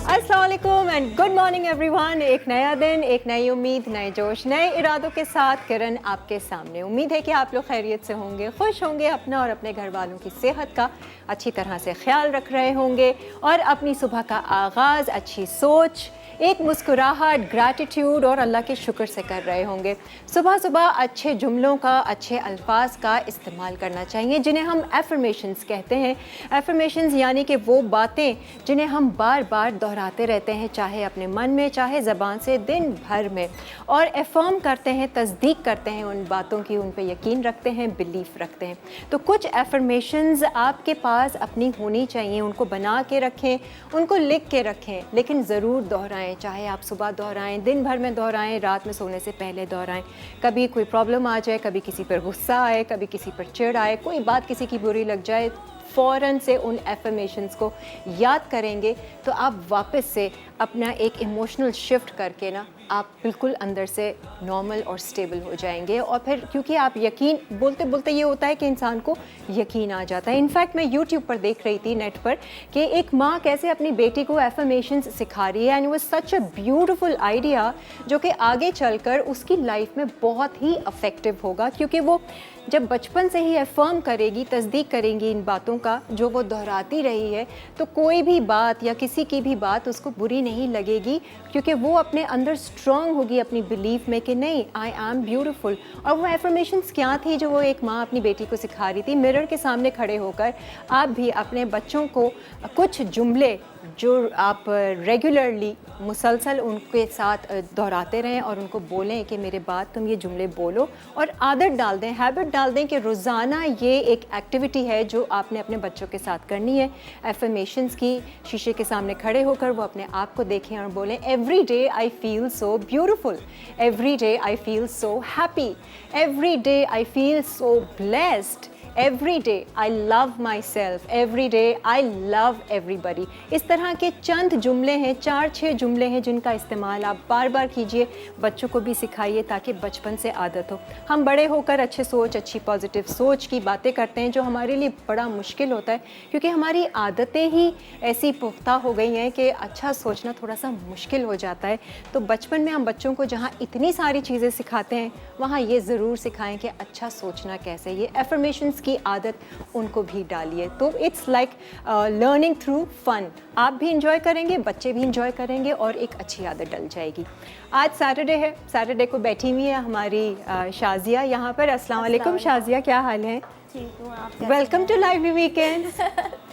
अस्सलाम वालेकुम and good morning everyone. एक नया दिन, एक नई उम्मीद, नए जोश, नए इरादों के साथ किरण आपके सामने। उम्मीद है कि आप लोग खैरियत से होंगे, खुश होंगे, अपना और अपने घर वालों की सेहत का अच्छी तरह से ख्याल रख रहे होंगे और अपनी सुबह का आगाज़ अच्छी सोच, एक मुस्कुराहट, ग्रैटिट्यूड और अल्लाह के शुक्र से कर रहे होंगे। सुबह सुबह अच्छे जुमलों का, अच्छे अल्फाज का इस्तेमाल करना चाहिए जिन्हें हम एफर्मेशंस कहते हैं। एफर्मेशंस यानी कि वो बातें जिन्हें हम बार बार दोहराते रहते हैं, चाहे अपने मन में, चाहे ज़बान से, दिन भर में, और एफर्म करते हैं, तस्दीक करते हैं उन बातों की, उन पे यकीन रखते हैं, बिलीफ रखते हैं। तो कुछ एफर्मेशंस आपके पास अपनी होनी चाहिए, उनको बना के रखें, उनको लिख के रखें, लेकिन ज़रूर दोहराएं। चाहे आप सुबह दोहराएं, दिन भर में दोहराएं, रात में सोने से पहले दोहराएं। कभी कोई प्रॉब्लम आ जाए, कभी किसी पर गुस्सा आए, कभी किसी पर चिढ़ आए, कोई बात किसी की बुरी लग जाए, फ़ौरन से उन एफर्मेशंस को याद करेंगे तो आप वापस से अपना एक इमोशनल शिफ्ट करके ना आप बिल्कुल अंदर से नॉर्मल और स्टेबल हो जाएंगे। और फिर क्योंकि आप यकीन बोलते बोलते ये होता है कि इंसान को यकीन आ जाता है। इनफैक्ट मैं यूट्यूब पर देख रही थी नेट पर कि एक माँ कैसे अपनी बेटी को एफर्मेशंस सिखा रही है, एंड वो सच अ ब्यूटिफुल आइडिया जो कि आगे चलकर उसकी लाइफ में बहुत ही इफ़ेक्टिव होगा, क्योंकि वो जब बचपन से ही एफर्म करेगी, तस्दीक करेंगी इन बातों का जो वो दोहराती रही है, तो कोई भी बात या किसी की भी बात उसको बुरी नहीं लगेगी, क्योंकि वो अपने अंदर स्ट्रॉन्ग होगी अपनी बिलीफ में कि नहीं, आई एम ब्यूटीफुल। और वो एफर्मेशंस क्या थी जो वो एक माँ अपनी बेटी को सिखा रही थी? मिरर के सामने खड़े होकर आप भी अपने बच्चों को कुछ जुमले जो आप रेगुलरली मुसलसल उनके साथ दोहराते रहें और उनको बोलें कि मेरे बाद तुम ये जुमले बोलो, और आदत डाल दें, हैबिट डाल दें कि रोज़ाना ये एक एक्टिविटी है जो आपने अपने बच्चों के साथ करनी है। एफर्मेशंस की शीशे के सामने खड़े होकर वो अपने आप को देखें और बोलें, every day I feel so beautiful, every day I feel so happy, every day I feel so blessed, every day I love my self, every day I love everybody. इस तरह के चंद जुमले हैं, 4-6 जुमले हैं जिनका इस्तेमाल आप बार बार कीजिए, बच्चों को भी सिखाइए ताकि बचपन से आदत हो। हम बड़े होकर अच्छी पॉजिटिव सोच की बातें करते हैं जो हमारे लिए बड़ा मुश्किल होता है, क्योंकि हमारी आदतें ही ऐसी पुख्ता हो गई हैं कि अच्छा सोचना थोड़ा सा मुश्किल हो जाता है। तो बचपन में हम बच्चों को जहाँ इतनी सारी चीज़ें सिखाते हैं, वहाँ ये ज़रूर सिखाएं कि अच्छा सोचना कैसे। ये एफर्मेशंस की आदत उनको भी डालिए। तो it's like learning through fun. आप भी इंजॉय करेंगे, बच्चे भी इंजॉय करेंगे और एक अच्छी आदत डल जाएगी। आज सैटरडे है, सैटरडे को बैठी हुई है हमारी शाजिया यहाँ पर। अस्सलाम वालेकुम शाजिया, क्या हाल है? ठीक हूँ, आप? Welcome to lively weekend.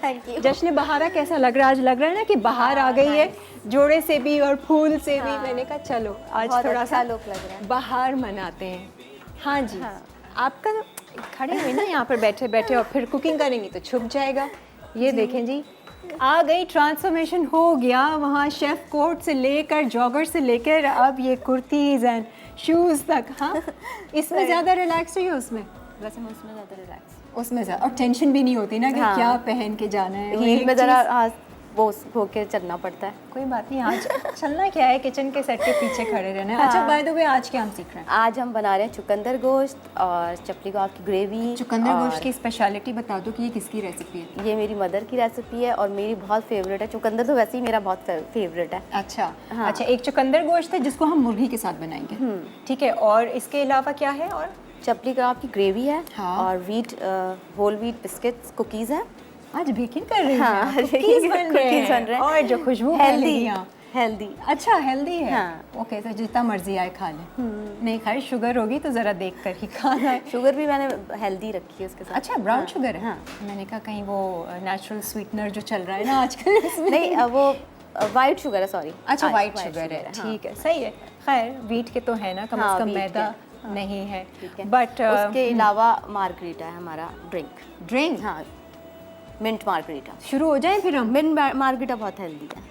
Thank you. जश्न बहारा कैसा लग रहा है? आज लग रहा है ना कि बाहर आ गई है, जोड़े से भी और फूल से भी। मैंने कहा चलो आज थोड़ा सा लुक लग रहा है, बाहर मनाते हैं। हाँ जी, आपका खड़े हुए ना यहाँ पर बैठे बैठे और फिर कुकिंग करेंगी तो छुप जाएगा। ये देखें जी, आ गई, ट्रांसफॉर्मेशन हो गया। वहाँ शेफ कोट से लेकर, जॉगर से लेकर अब ये कुर्तीज़ एंड शूज़ तक। हाँ, इसमें ज़्यादा रिलैक्स रही है उसमें? वैसे मैं उसमें ज़्यादा रिलैक्स, उसमें ज़्यादा, और टेंशन भी नहीं होती ना कि क्या पहन के जाना है। हील में ज़रा वो होके चलना पड़ता है। कोई बात नहीं, आज चलना क्या है, किचन के सेट के पीछे खड़े रहना है। अच्छा, बाय द वे आज क्या हम सीख रहे हैं? आज हम बना रहे हैं चुकंदर गोश्त और चपली कबाब की ग्रेवी। चुकंदर गोश्त की स्पेशलिटी बता दो कि ये किसकी रेसिपी है? ये मेरी मदर की रेसिपी है और मेरी बहुत फेवरेट है। चुकंदर तो वैसे ही मेरा बहुत फेवरेट है। अच्छा अच्छा, एक चुकंदर गोश्त है जिसको हम मुर्गी के साथ बनाएंगे, ठीक है। और इसके अलावा क्या है? और चपली कबाब की ग्रेवी है और होल व्हीट बिस्किट्स, कुकीज़ हैं। आज बेकिंग कर रही हैं? हाँ, कुकीज़ बन रहे हैं और जो खुशबू हेल्दी। अच्छा, हेल्दी है। हाँ। ओके, तो जितना मर्जी आए खा लें। नहीं खैर, शुगर होगी तो ज़रा देख कर ही खाना है। शुगर भी मैंने हेल्दी रखी है उसके साथ। अच्छा, ब्राउन शुगर है? मैंने कहा कहीं वो नेचुरल स्वीटनर जो चल रहा है ना आजकल। नहीं, वो वाइट शुगर है, सॉरी। अच्छा, वाइट शुगर है, ठीक है, सही है। खैर, व्हीट के तो है ना, कम से कम मैदा नहीं है। ठीक है, बट उसके अलावा मार्गरीटा है हमारा ड्रिंक। ड्रिंक? हाँ, मिंट मार्गरीटा। शुरू हो जाएं फिर हम। मिंट मार्गरीटा बहुत हेल्दी है।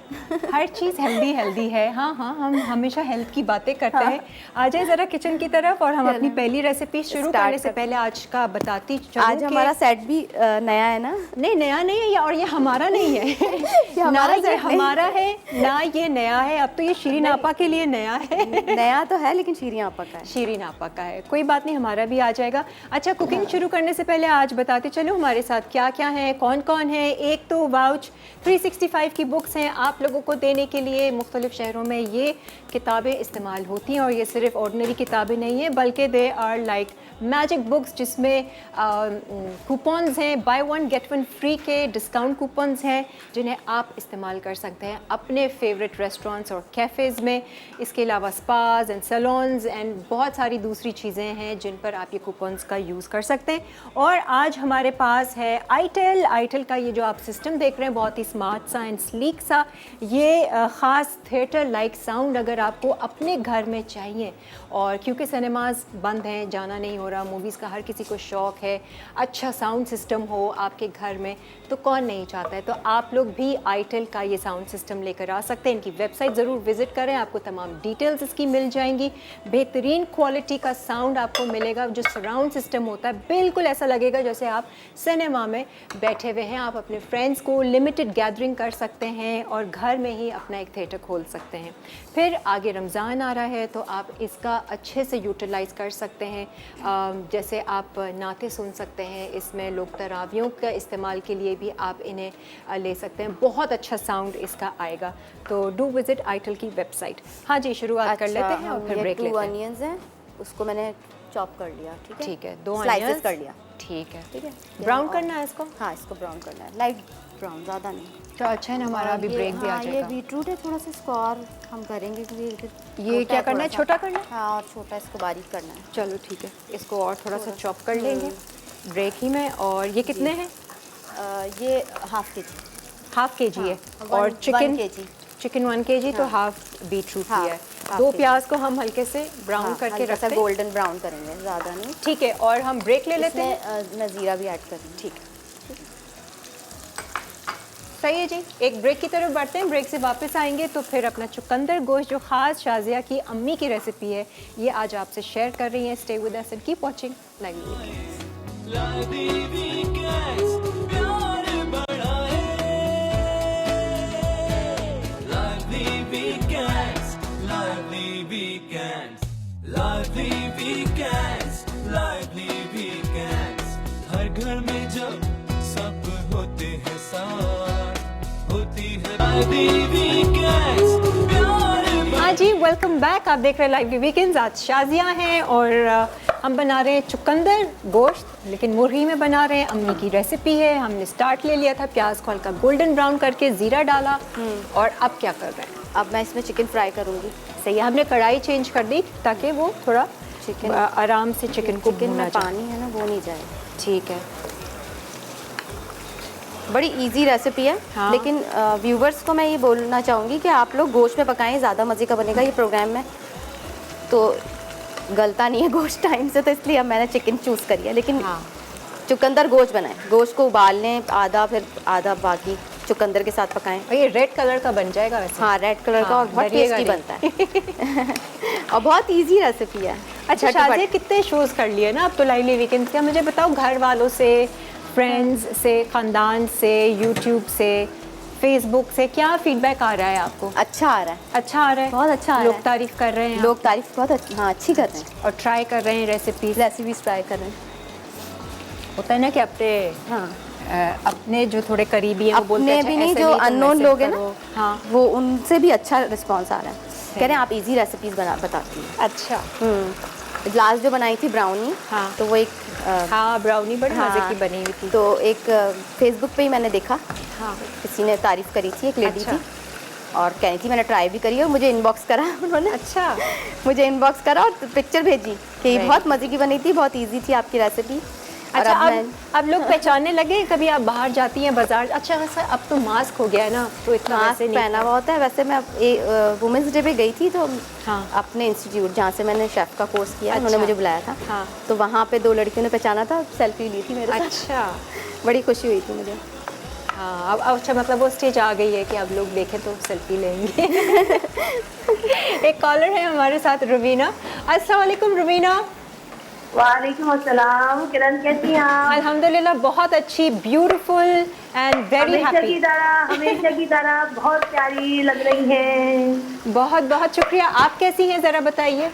हर चीज़ हेल्दी है। हाँ हाँ, हम हमेशा हेल्थ की बातें करते हैं। आ जाए ज़रा किचन की तरफ और हम अपनी पहली रेसिपी शुरू करने से पहले आज का बताती चलूं। आज हमारा सेट भी नया है ना? नहीं, नया नहीं है ये, और ये हमारा नहीं है। ना ये हमारा है ना ये नया है। अब तो ये शीरीन आपा के लिए नया है। नया तो है लेकिन शीरीन आपा का है। शीरीन आपा का है, कोई बात नहीं, हमारा भी आ जाएगा। अच्छा, कुकिंग शुरू करने से पहले आज बताते चलो हमारे साथ क्या क्या है, कौन कौन है। एक तो वाउच 365 की बुक्स हैं आप लोगों को देने के लिए। मुख्तलिफ शहरों में ये किताबें इस्तेमाल होती हैं और ये सिर्फ ऑर्डिनरी किताबें नहीं हैं बल्कि they are like magic books जिसमें कूपन्स हैं, buy one get one free के डिस्काउंट कूपन्स हैं जिन्हें आप इस्तेमाल कर सकते हैं अपने फेवरेट रेस्टोरेंट्स और कैफ़ेज़ में। इसके अलावा स्पाज एंड सैलून्स एंड बहुत सारी दूसरी चीज़ें हैं जिन पर आप ये कूपन्स का यूज़ कर सकते हैं। और आज हमारे पास है आईटेल का ये जो आप सिस्टम देख रहे हैं, बहुत ही स्मार्ट सा एंड स्लीक सा। ये ख़ास थिएटर लाइक साउंड अगर आपको अपने घर में चाहिए, और क्योंकि सिनेमाज बंद हैं, जाना नहीं हो रहा, मूवीज़ का हर किसी को शौक़ है, अच्छा साउंड सिस्टम हो आपके घर में, तो कौन नहीं चाहता है। तो आप लोग भी आईटेल का ये साउंड सिस्टम लेकर आ सकते हैं। इनकी वेबसाइट ज़रूर विज़िट करें, आपको तमाम डिटेल्स इसकी मिल जाएंगी। बेहतरीन क्वालिटी का साउंड आपको मिलेगा। जो सराउंड सिस्टम होता है बिल्कुल ऐसा लगेगा जैसे आप सिनेमा में बैठे हुए हैं। आप अपने फ्रेंड्स को लिमिटेड गैदरिंग कर सकते हैं और घर में ही अपना एक थिएटर खोल सकते हैं। फिर आगे रमज़ान आ रहा है तो आप इसका अच्छे से यूटिलाइज़ कर सकते हैं। जैसे आप नाते सुन सकते हैं इसमें, लोग तरावियों का इस्तेमाल के लिए भी आप इन्हें ले सकते हैं। बहुत अच्छा साउंड इसका आएगा। तो डू विजिट आईटेल की वेबसाइट। हाँ जी, शुरुआत कर लेते हैं और फिर ब्रेक लेते हैं। 2 अनियंस हैं, उसको मैंने चॉप कर लिया। ठीक है, 2 स्लाइसेस कर लिया। ठीक है। ठीक है, ब्राउन करना है इसको? हाँ, इसको ब्राउन करना है, लाइट ब्राउन, ज़्यादा नहीं। तो अच्छा है ना, हमारा अभी ब्रेक भी आ जाएगा। ये बीटरूट है, थोड़ा सा इसको और हम करेंगे क्योंकि ये क्या करना है, छोटा करना है? हाँ, और छोटा इसको बारीक करना है। चलो ठीक है, इसको और थोड़ा सा चॉप कर लेंगे ब्रेक ही में। और ये कितने हैं? ये हाफ केजी है। और चिकन 1 kg तो हाफ बीटरूट लिया है। 2 प्याज को हम हल्के से ब्राउन करके रखते हैं, गोल्डन ब्राउन करेंगे, ज़्यादा नहीं। ठीक है, और हम ब्रेक ले लेते हैं। मैं ज़ीरा भी ऐड करूँगी। ठीक है, सही है जी। एक ब्रेक की तरफ बढ़ते हैं, ब्रेक से वापस आएंगे तो फिर अपना चुकंदर गोश्त जो ख़ास शाज़िया की अम्मी की रेसिपी है ये आज आपसे शेयर कर रही हैं। Stay with us and keep watching हर घर में जब सब होते हैं साथ, होती है लाइवली वीकेंड्स। हाँ जी, वेलकम बैक। आप देख रहे हैं लाइवली वीकेंड्स। आज शाज़िया हैं और हम बना रहे हैं चुकंदर गोश्त, लेकिन मुर्गी में बना रहे हैं। अम्मी की रेसिपी है। हमने स्टार्ट ले लिया था, प्याज को हल्का गोल्डन ब्राउन करके ज़ीरा डाला। और अब क्या कर रहे हैं? अब मैं इसमें चिकन फ्राई करूँगी। सही है, हमने कढ़ाई चेंज कर दी ताकि वो थोड़ा चिकन आराम से चिकन को भूना जाए। पानी है ना, वो नहीं जाए। ठीक है, बड़ी इजी रेसिपी है। हाँ। लेकिन व्यूवर्स को मैं ये बोलना चाहूँगी कि आप लोग गोश्त में पकाएं, ज़्यादा मज़े का बनेगा ये प्रोग्राम में। तो गलता नहीं है गोश्त टाइम से, तो इसलिए अब मैंने चिकन चूज़ करी है। लेकिन हाँ। चुकंदर गोश्त बनाएं, गोश्त को उबाल लें आधा, फिर आधा बाकी चुकंदर के साथ पकाएं। और ये रेड कलर का बन जाएगा वैसे। हाँ, रेड कलर का, और बहुत टेस्टी बनता है। और बहुत इजी रेसिपी है। अच्छा शाज़िया, कितने शोज़ कर लिए ना अब तो लाइवली वीकेंड्स के? मुझे बताओ, घर वालों से, फ्रेंड्स से, ख़ानदान से, यूट्यूब से, फेसबुक से क्या फीडबैक आ रहा है आपको? अच्छा आ रहा है। अच्छा आ रहा है, बहुत अच्छा आ रहा है। लोग तारीफ़ कर रहे हैं, लोग तारीफ़ बहुत अच्छी कर रहे हैं और ट्राई कर रहे हैं रेसिपीज़ ट्राई कर रहे हैं। होता है ना कि अपने जो थोड़े करीबी हैं वो बोलते हैं, भी नहीं, जो अननोन लोग हैं ना, हाँ, वो उनसे भी अच्छा रिस्पांस आ रहा है। कह रहे हैं आप इजी रेसिपीज़ बताती हैं। अच्छा। लास्ट जो बनाई थी ब्राउनी, हाँ, तो वो एक हाँ, ब्राउनी बड़ी मज़े की बनी हुई थी। तो एक फेसबुक पे ही मैंने देखा, हाँ, किसी ने तारीफ़ करी थी, एक लेडी अच्छा। थी, और कहनी थी, मैंने ट्राई भी करी और मुझे इनबॉक्स करा उन्होंने। अच्छा। मुझे इनबॉक्स करा और पिक्चर भेजी कि बहुत मज़े की बनी थी, बहुत ईजी थी आपकी रेसिपी। अच्छा, अब लोग पहचानने लगे? कभी आप बाहर जाती हैं बाजार? अच्छा, वैसे अब तो मास्क हो गया है ना, तो इतना मास्क पहना हुआ होता है। वैसे मैं वुमेंस डे पे गई थी, तो हाँ, अपने इंस्टीट्यूट जहाँ से मैंने शेफ़ का कोर्स किया, अच्छा, उन्होंने मुझे बुलाया था। हाँ, तो वहाँ पे 2 लड़कियों ने पहचाना था, सेल्फी ली थी मेरे साथ। अच्छा, बड़ी खुशी हुई थी मुझे। हाँ, अब अच्छा मतलब वो स्टेज आ गई है कि अब लोग देखें तो सेल्फी लेंगे। एक कॉलर है हमारे साथ, रुबीना। अस्सलाम वालेकुम रुबीना। वालेकुम अस्सलाम। किरण कैसी हैं आप? अल्हम्दुलिल्लाह बहुत अच्छी, ब्यूटीफुल एंड वेरी हैप्पी। हमेशा की तरह बहुत प्यारी लग रही हैं। बहुत बहुत शुक्रिया। आप कैसी हैं ज़रा बताइए।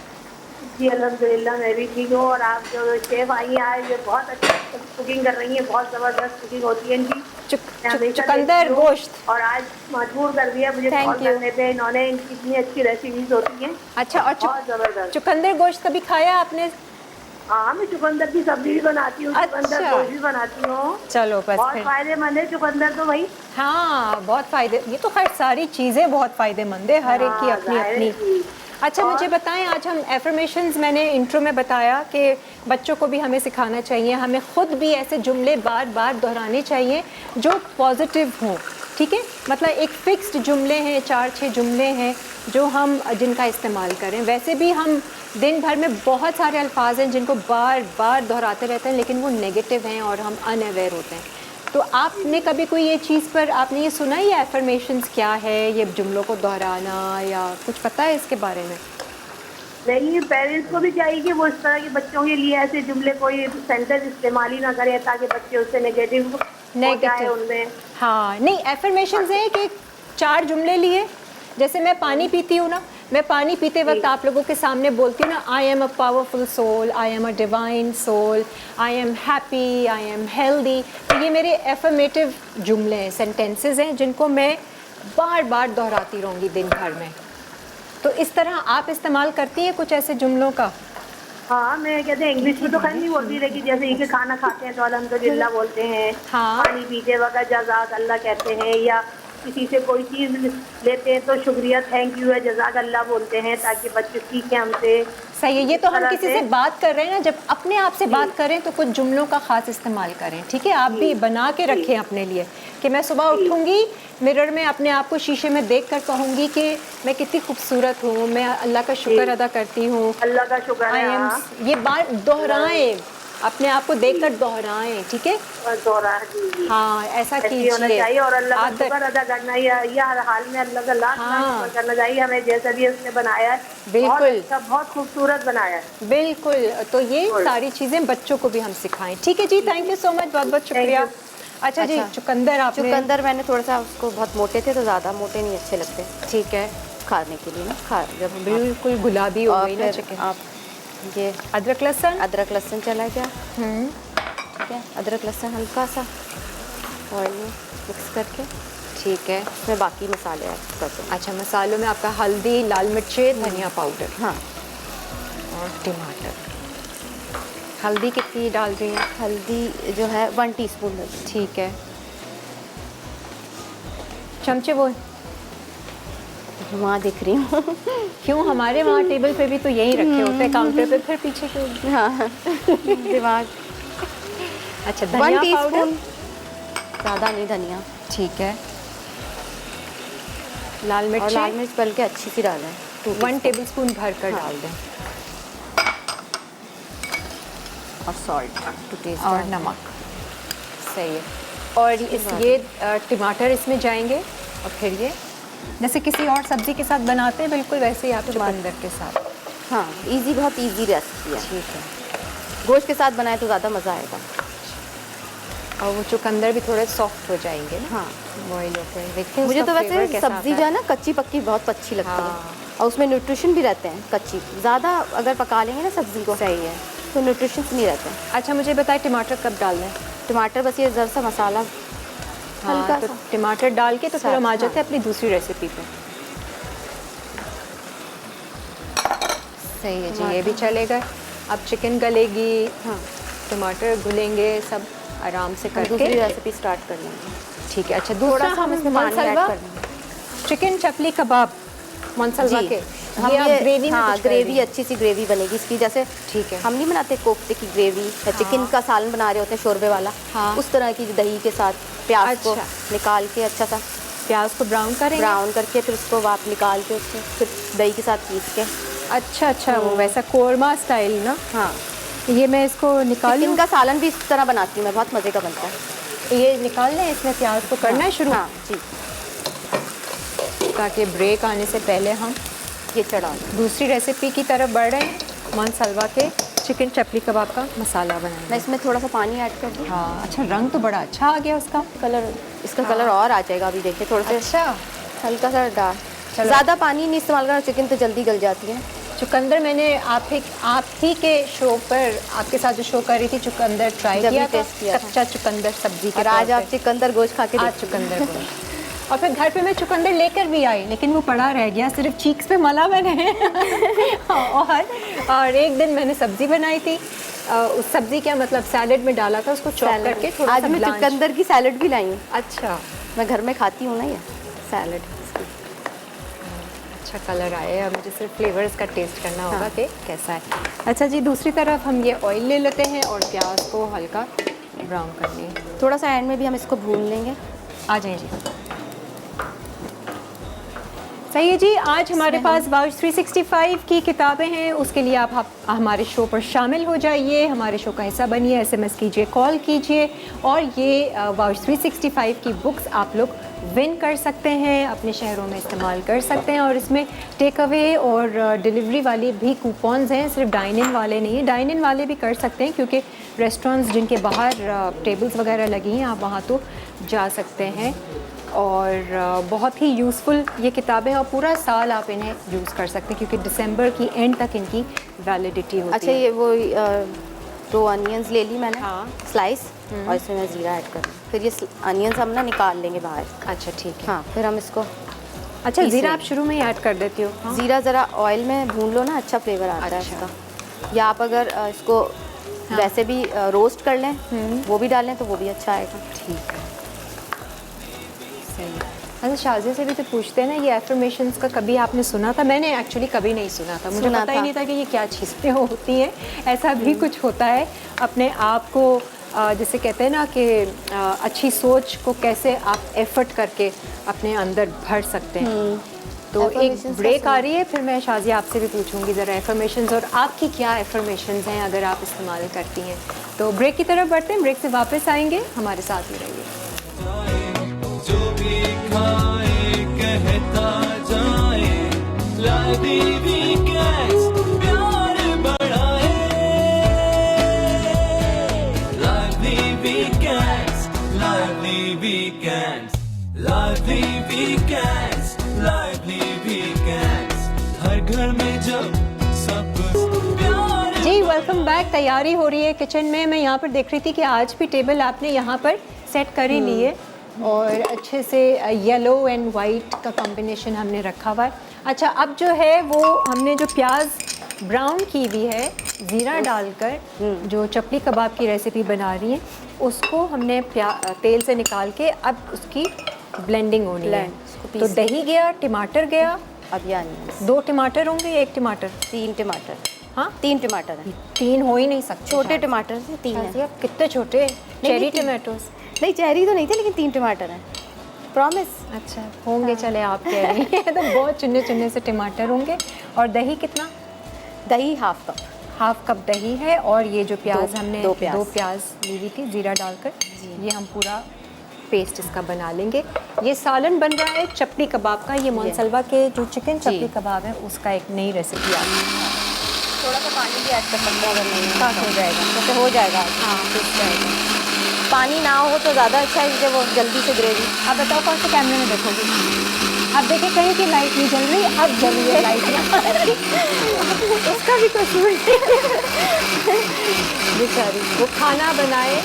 जी अल्हम्दुलिल्लाह मैं भी ठीक हूँ। और आप जो शेफ आई हैं आज, ये बहुत अच्छी कुकिंग कर रही हैं, बहुत ज़बरदस्त कुकिंग होती है इनकी। मैं हमेशा चुकंदर देखती हूँ गोश्त। और आज मजबूर कर दिया मुझे Thank कॉल you. करने पे। इन्होंने इनकी इतनी अच्छी रेसिपीज होती हैं, अच्छा, और बहुत ज़बरदस्त। चुकंदर गोश्त कभी खाया आपने? हाँ, मैं चुकंदर की सब्जी भी बनाती हूँ, चुकंदर अच्छा। गोश्त भी बनाती हूँ। चलो बस बहुत फिर। फायदेमंद है चुकंदर तो भाई। हाँ, बहुत फ़ायदे, ये तो खैर सारी चीज़ें बहुत फ़ायदेमंद है, हर एक की हाँ, अपनी जाहिर है अपनी। जी। अच्छा और- मुझे बताएं, आज हम एफर्मेशंस, मैंने इंट्रो में बताया कि बच्चों को भी हमें सिखाना चाहिए, हमें ख़ुद भी ऐसे जुमले बार बार दोहराने चाहिए जो पॉजिटिव हों, ठीक है? मतलब एक फ़िक्स्ड जुमले हैं, 4-6 जुमले हैं जो हम जिनका इस्तेमाल करें। वैसे भी हम दिन भर में बहुत सारे अल्फाज हैं जिनको बार बार दोहराते रहते हैं, लेकिन वो नेगेटिव हैं और हम अनअवेयर होते हैं। तो आपने कभी कोई ये चीज़ पर आपने ये सुना, ये एफर्मेशंस क्या है, ये जुमलों को दोहराना, या कुछ पता है इसके बारे में? नहीं, पेरेंट्स को भी चाहिए कि वो इस तरह के बच्चों के लिए ऐसे जुमले कोई सेंटेंस इस्तेमाल ही ना करें, ताकि बच्चे उससे नेगेटिव हो जाए उनमें। हाँ, नहीं, एफर्मेशंस है कि 4 जुमले लिए, जैसे मैं पानी पीती हूँ ना, मैं पानी पीते वक्त आप लोगों के सामने बोलती हूँ ना, I am a powerful soul, I am a divine soul, I am happy, I am healthy. तो ये मेरे एफर्मेटिव जुमले हैं, सेंटेंसेस हैं जिनको मैं बार बार दोहराती रहूँगी दिन भर में। तो इस तरह आप इस्तेमाल करती हैं कुछ ऐसे जुमलों का? हाँ, मैं कहते हैं इंग्लिश में तो खैर नहीं बोलती, लेकिन जैसे ये कि खाना खाते हैं तो अल्हम्दुलिल्लाह बोलते हैं। हाँ। पानी पीते वक्त जज़ाक अल्लाह कहते हैं, या किसी से कोई चीज़ लेते हैं तो शुक्रिया, थैंक यू है, जज़ाक अल्लाह बोलते हैं, ताकि बच्चे सीखें हमसे। सही है। ये तो हम तरह किसी से- से बात कर रहे हैं ना, जब अपने आप से बात करें तो कुछ जुमलों का ख़ास इस्तेमाल करें, ठीक है? आप भी बना के रखें अपने लिए कि मैं सुबह उठूंगी, मिरर में अपने आप को शीशे में देख कर कहूँगी कि मैं कितनी खूबसूरत हूँ, मैं अल्लाह का शुक्र अदा करती हूँ। अल्लाह का शुक्र आई है। एम, हाँ, ये बात दोहराएं, अपने आप को देखकर दोहराएं, ठीक है? बस दोहरा जी। हाँ, ऐसा ऐसी होना कीजिए। चाहिए और अल्लाह का आदत। शुक्र अदा करना, या हर हाल में अल्लाह का लाख लाख हाँ। शुक्र करना चाहिए, हमें जैसा भी उसने बनाया है बिल्कुल। बहुत अच्छा, बहुत खूबसूरत बनाया है। बिल्कुल, तो ये बिल्कुल। सारी चीज़ें बच्चों को भी हम सिखाएं, ठीक है ji? Thank you so much, बहुत बहुत शुक्रिया। you. अच्छा जी, अच्छा। चुकंदर आपने, चुकंदर मैंने थोड़ा सा, उसको बहुत मोटे थे तो ज़्यादा मोटे नहीं अच्छे लगते ठीक है, खाने के लिए ना, खा जब बिल्कुल गुलाबी हो और गई ना फिर चिकन। आप ये अदरक लहसुन, अदरक लहसुन चला गया, ठीक है? अदरक लहसुन हल्का सा ऑयल में मिक्स करके ठीक है। उसमें बाकी मसाले ऐड कर दूँ। अच्छा, मसालों में आपका हल्दी, लाल मिर्चें, धनिया पाउडर हाँ, और टमाटर। हल्दी कितनी डाल रही हैं? हल्दी जो है 1 टीस्पून डाल दूँ। ठीक है। चमचे वो वहाँ दिख रही हूँ। क्यों, हमारे वहाँ टेबल पे भी तो यही रखे होते हैं, काउंटर पे, फिर पीछे क्यों? हाँ दिमाग। अच्छा, 1 धनिया टीस्पून, पाउडर, ज़्यादा नहीं धनिया, ठीक है। लाल और मिर्च, लाल मिर्च बल्कि अच्छी सी डालें, 1 टेबलस्पून भर कर हाँ। डाल दें, और सॉल्ट टू टेस्ट और नमक। सही है। और ये टमाटर इसमें जाएंगे, और फिर ये जैसे किसी और सब्ज़ी के साथ बनाते हैं, बिल्कुल वैसे ही आप चुकंदर के साथ। हाँ, इजी, बहुत इजी रेसिपी है। ठीक है। गोश्त के साथ बनाए तो ज़्यादा मज़ा आएगा। और वो चुकंदर भी थोड़े सॉफ्ट हो जाएंगे ना, हाँ, बॉईल होकर। देखते हैं मुझे उसका तो फ्लेवर वैसे कैसा सब्ज़ी आता जो है। है ना, कच्ची पक्की बहुत अच्छी लगती हाँ। है, और उसमें न्यूट्रिशन भी रहते हैं। कच्ची ज़्यादा अगर पका लेंगे ना सब्ज़ी को, सही है। तो न्यूट्रिशन नहीं रहते हैं। अच्छा मुझे बताएं, टमाटर कब डालना है? टमाटर बस ये ज़रा सा मसाला हल्का हाँ, तो सा। टमाटर डाल के तो फिर हम आ हाँ। जाते हैं अपनी दूसरी रेसिपी पे। सही है जी, ये भी चलेगा। अब चिकन गलेगी, हाँ, टमाटर घुलेंगे, सब आराम से हम दूसरी करके। रेसिपी स्टार्ट कर लेंगे। ठीक है। अच्छा, थोड़ा दूसरा सा हम इसमें पानी ऐड मनसलवा, कर लेंगे। चिकन चपली कबाब मनसलवा जी, के, हम ये आप ये ग्रेवी में हाँ, कुछ कर ग्रेवी रही हैं। अच्छी सी ग्रेवी बनेगी इसकी। जैसे ठीक है। हम नहीं बनाते कोफ्ते की ग्रेवी या चिकन का सालन बना रहे होते हैं शोरबे वाला, हाँ। उस तरह की दही के साथ प्याज को अच्छा। निकाल के अच्छा सा प्याज को ब्राउन करेंगे। ब्राउन करके, फिर उसको आप निकाल के उसको फिर दही के साथ पीस के। अच्छा अच्छा, वो वैसा कोरमा स्टाइल ना। हाँ, ये मैं इसको निकाल चिकन लूँ। का सालन भी इस तरह बनाती हूँ मैं, बहुत मज़े का बनता है। ये निकाल लें, इसमें प्याज को करना है शुरू, हाँ जी, ताकि ब्रेक आने से पहले हम ये चढ़ा दें। दूसरी रेसिपी की तरफ बढ़ रहे हैं। मन सलवा के चिकन चपली कबाब का मसाला बनाएंगे। मैं इसमें थोड़ा सा पानी ऐड कर दूँ। हाँ, अच्छा रंग तो बड़ा अच्छा आ गया उसका। कलर, इसका कलर और आ जाएगा अभी, देखिए थोड़ा सा अच्छा, हल्का सा डार्क। चलो। ज़्यादा पानी नहीं इस्तेमाल करना, चिकन तो जल्दी गल जाती है। चुकंदर मैंने आप ही के शो पर, आपके साथ जो शो कर रही थी, चुकंदर ट्राई जब भी किया था, टेस्ट किया था। कच्चा चुकंदर सब्जी के और आज तौर आप पे। चिकंदर गोश्त खा के आज देखिए। चुकंदर गोश्त। और फिर घर पे मैं चुकंदर लेकर भी आई, लेकिन वो पड़ा रह गया, सिर्फ चीक्स पे मला मैंने। और एक दिन मैंने सब्जी बनाई थी, उस सब्जी क्या मतलब सैलेड में डाला था, उसको चॉप करके थोड़ा आज सा मैं ब्लांच। चुकंदर की सैलड भी लाई हूँ। अच्छा मैं घर में खाती हूँ ना ये सैलड। अच्छा कलर आया है, मुझे सिर्फ फ्लेवर्स का टेस्ट करना होगा कि कैसा है। अच्छा जी, दूसरी तरफ हम ये ऑयल ले लेते हैं और प्याज को हल्का ब्राउन करनी है। थोड़ा सा एंड में भी हम इसको भून लेंगे। आ जाए जी। सही है जी, आज हमारे पास वाउच 365 की किताबें हैं, उसके लिए आप हमारे शो पर शामिल हो जाइए, हमारे शो का हिस्सा बनिए, SMS कीजिए, कॉल कीजिए और ये वाउच 365 की बुक्स आप लोग विन कर सकते हैं, अपने शहरों में इस्तेमाल कर सकते हैं। और इसमें टेक अवे और डिलीवरी वाले भी कूपन्स हैं, सिर्फ डाइन इन वाले नहीं हैं। डाइन इन वाले भी कर सकते हैं क्योंकि रेस्टोरेंट्स जिनके बाहर टेबल्स वगैरह लगी हैं, आप वहाँ तो जा सकते हैं। और बहुत ही यूज़फुल ये किताबें हैं और पूरा साल आप इन्हें यूज़ कर सकते हैं क्योंकि दिसंबर की एंड तक इनकी वैलिडिटी होती अच्छा, है। ये वो 2 अनियंस ले ली मैंने, हाँ। स्लाइस, और इसमें मैं ज़ीरा ऐड कर दूँ। फिर ये अनियंस हम ना निकाल लेंगे बाहर। अच्छा ठीक है। हाँ, फिर हम इसको अच्छा, पीसे। ज़ीरा आप शुरू में ही ऐड कर देती हो? हाँ। ज़ीरा ज़रा ऑयल में भून लो ना, अच्छा फ्लेवर आता है अच्छा। इसका। या आप अगर इसको वैसे भी रोस्ट कर लें, वो भी डालें तो वो भी अच्छा आएगा। ठीक है, सही है। अच्छा, शाज़िया से भी तो पूछते हैं ना, ये एफर्मेशंस का कभी आपने सुना था? मैंने एक्चुअली कभी नहीं सुना था, मुझे सुना पता ही था। नहीं था कि ये क्या चीज़ें होती हैं। ऐसा भी कुछ होता है, अपने आप को जैसे कहते हैं ना कि अच्छी सोच को कैसे आप एफर्ट करके अपने अंदर भर सकते हैं। तो एक Affirmations का ब्रेक सुना। आ रही है, फिर मैं शाज़िया आपसे भी पूछूंगी ज़रा एफर्मेशंस और आपकी क्या एफर्मेशंस हैं अगर आप इस्तेमाल करती हैं। तो ब्रेक की तरफ बढ़ते हैं, ब्रेक से वापस आएंगे, हमारे साथ ही रहिए। जो भी खाए कहता जाए, लादी वीकेंड्स प्यार बढ़ाए, लादी वीकेंड्स, लादी वीकेंड्स, लादी वीकेंड्स, लादी वीकेंड्स, हर घर में जब सब प्यार। जी वेलकम बैक। तैयारी हो रही है किचन में। मैं यहाँ पर देख रही थी कि आज भी टेबल आपने यहाँ पर सेट कर ही ली है और अच्छे से येलो एंड वाइट का कॉम्बिनेशन हमने रखा हुआ है। अच्छा, अब जो है वो हमने जो प्याज ब्राउन की हुई है ज़ीरा डालकर, जो चपली कबाब की रेसिपी बना रही हैं, उसको हमने तेल से निकाल के अब उसकी ब्लेंडिंग होनी है। उसको तो पीस दही गया, टमाटर गया, अब ये अनियंस, 2 टमाटर होंगे, 1 टमाटर? 3 टमाटर। हाँ, 3 टमाटर हैं। 3 हो ही नहीं सकते। छोटे टमाटर से 3 हैं। शाज़िया, कितने छोटे चेरी नहीं, टमाटोज? नहीं, चेरी तो नहीं थे, लेकिन 3 टमाटर हैं, प्रॉमिस। अच्छा होंगे, चले आप कह रही हैं तो बहुत चुन्ने चुन्ने से टमाटर होंगे। और दही कितना? दही हाफ कप। हाफ कप दही है। और ये जो प्याज हमने 2 2 प्याज ली हुई थी ज़ीरा डालकर, ये हम पूरा पेस्ट इसका बना लेंगे। ये सालन बन रहा है चपली कबाब का। ये मोनसलवा के जो चिकन चपली कबाब है उसका एक नई रेसिपी आ रही है। थोड़ा सा पानी भी ऐड कर सकते हैं अगर नहीं साफ हो जाएगा। तो हो जाएगा। हाँ, पिस जाएगा। पानी ना हो तो ज़्यादा अच्छा है, क्योंकि वो जल्दी से ग्रेवी। आप बताओ कौन से कैमरे में देखोगी? अब देखिए कहीं की लाइट नहीं जल रही, अब जल रही है लाइट। उसका भी कसूर बेचारी, वो खाना बनाए,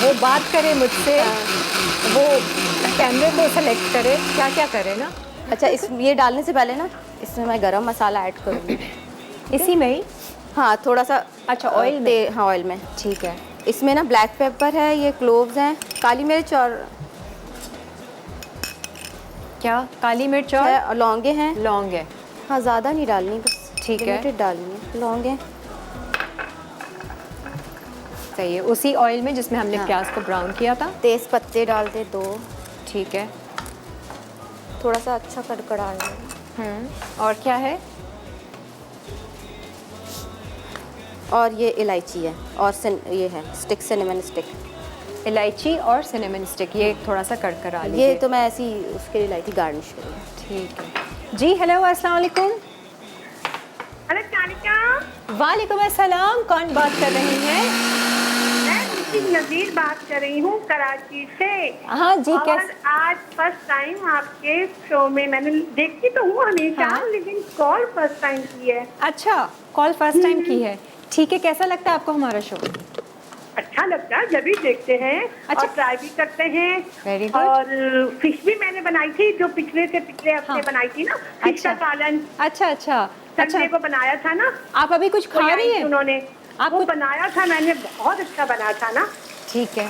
वो बात करे मुझसे, वो कैमरे को सेलेक्ट करे, क्या क्या करे ना। अच्छा, इस ये डालने से पहले ना इसमें मैं गरम मसाला ऐड करूँगी। इसी में ही? हाँ, थोड़ा सा। अच्छा, ऑयल में? हाँ, ऑयल में। ठीक है। इसमें ना ब्लैक पेपर है, ये क्लोव्स हैं, काली मिर्च और क्या? काली मिर्च और लौंगे हैं। लौंग है। हाँ, ज़्यादा नहीं डालनी, बस ठीक है। लिमिटेड डालनी है। लौंगे सही है, उसी ऑयल में जिसमें हमने प्याज को ब्राउन किया था। तेज पत्ते डाल दे 2। ठीक है। थोड़ा सा अच्छा कड़कड़ा है। और क्या है? और ये इलायची है, और ये है स्टिक, सिनेमन स्टिक। इलायची और सिनेमन स्टिक, ये थोड़ा सा कड़कड़ा लीजिए। ये तो मैं ऐसी उसके लिए लाई थी गार्निश के लिए। ठीक है जी। हेलो, अस्सलाम वालेकुम। अरे कालिका, वालेकुम अस्सलाम, कौन बात कर रही हैं? मैं मुस्लिम नज़ीर बात कर रही हूँ कराची से। हाँ जी, और कैसे? आज फर्स्ट टाइम आपके शो में, मैंने देखती तो हूँ हमेशा, हाँ। लेकिन कॉल फर्स्ट टाइम की है। अच्छा, कॉल फर्स्ट टाइम की है। ठीक है, कैसा लगता है आपको हमारा शो? अच्छा लगता है, जब भी देखते हैं। अच्छा। और ट्राई भी करते हैं। Very good। और फिश भी मैंने बनाई थी, जो पिछले हफ्ते हाँ। बनाई थी ना, फिश का अच्छा। सालन। अच्छा अच्छा अच्छा। संडे को बनाया था ना। आप अभी कुछ खा कोई रही आई थी हैं? उन्होंने, आप वो कुछ- बनाया था मैंने, बहुत अच्छा बना था ना। ठीक है।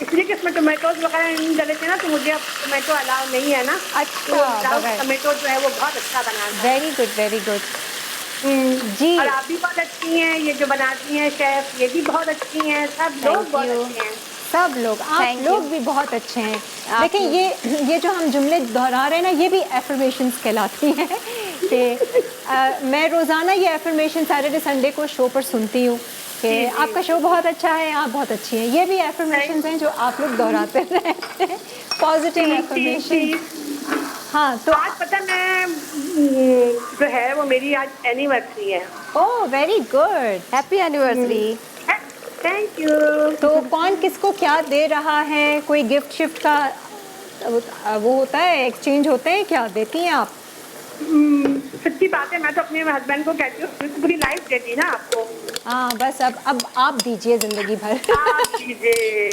इसलिए कि इसमें टोमेटोज वगैरह नहीं डले थे ना, तो मुझे अब टोमेटो अलाउ नहीं है ना। अच्छा, तो बगैर। टोमेटो जो है वो बहुत अच्छा बना था। वेरी गुड, वेरी गुड जी। और आप भी बहुत अच्छी हैं, ये जो बनाती हैं शेफ, ये भी बहुत अच्छी हैं, सब लोग Thank बहुत you। अच्छे हैं। सब लोग, आप Thank लोग you। भी बहुत अच्छे हैं। आप लेकिन लोग। ये जो हम जुमले दोहरा रहे हैं ना, ये भी एफर्मेशंस कहलाती हैं कि मैं रोज़ाना ये एफर्मेशन सैटरडे संडे को शो पर सुनती हूँ कि आपका शो बहुत अच्छा है, आप बहुत अच्छी हैं। ये भी एफर्मेशंस हैं जो आप लोग दोहराते रहते हैं, पॉजिटिव एफर्मेशन। हाँ, तो आज पता मैं जो है वो मेरी आज एनिवर्सरी है। Oh very good, happy anniversary. Thank you. तो कौन किसको क्या दे रहा है? कोई गिफ्ट शिफ्ट का वो होता है, एक्सचेंज होते हैं, क्या देती हैं आप? सच्ची बात है, मैं तो अपने हस्बैंड को कहती हूँ, पूरी लाइफ देती ना आपको। हाँ बस अब आप दीजिए जिंदगी भर। आप दीजिए,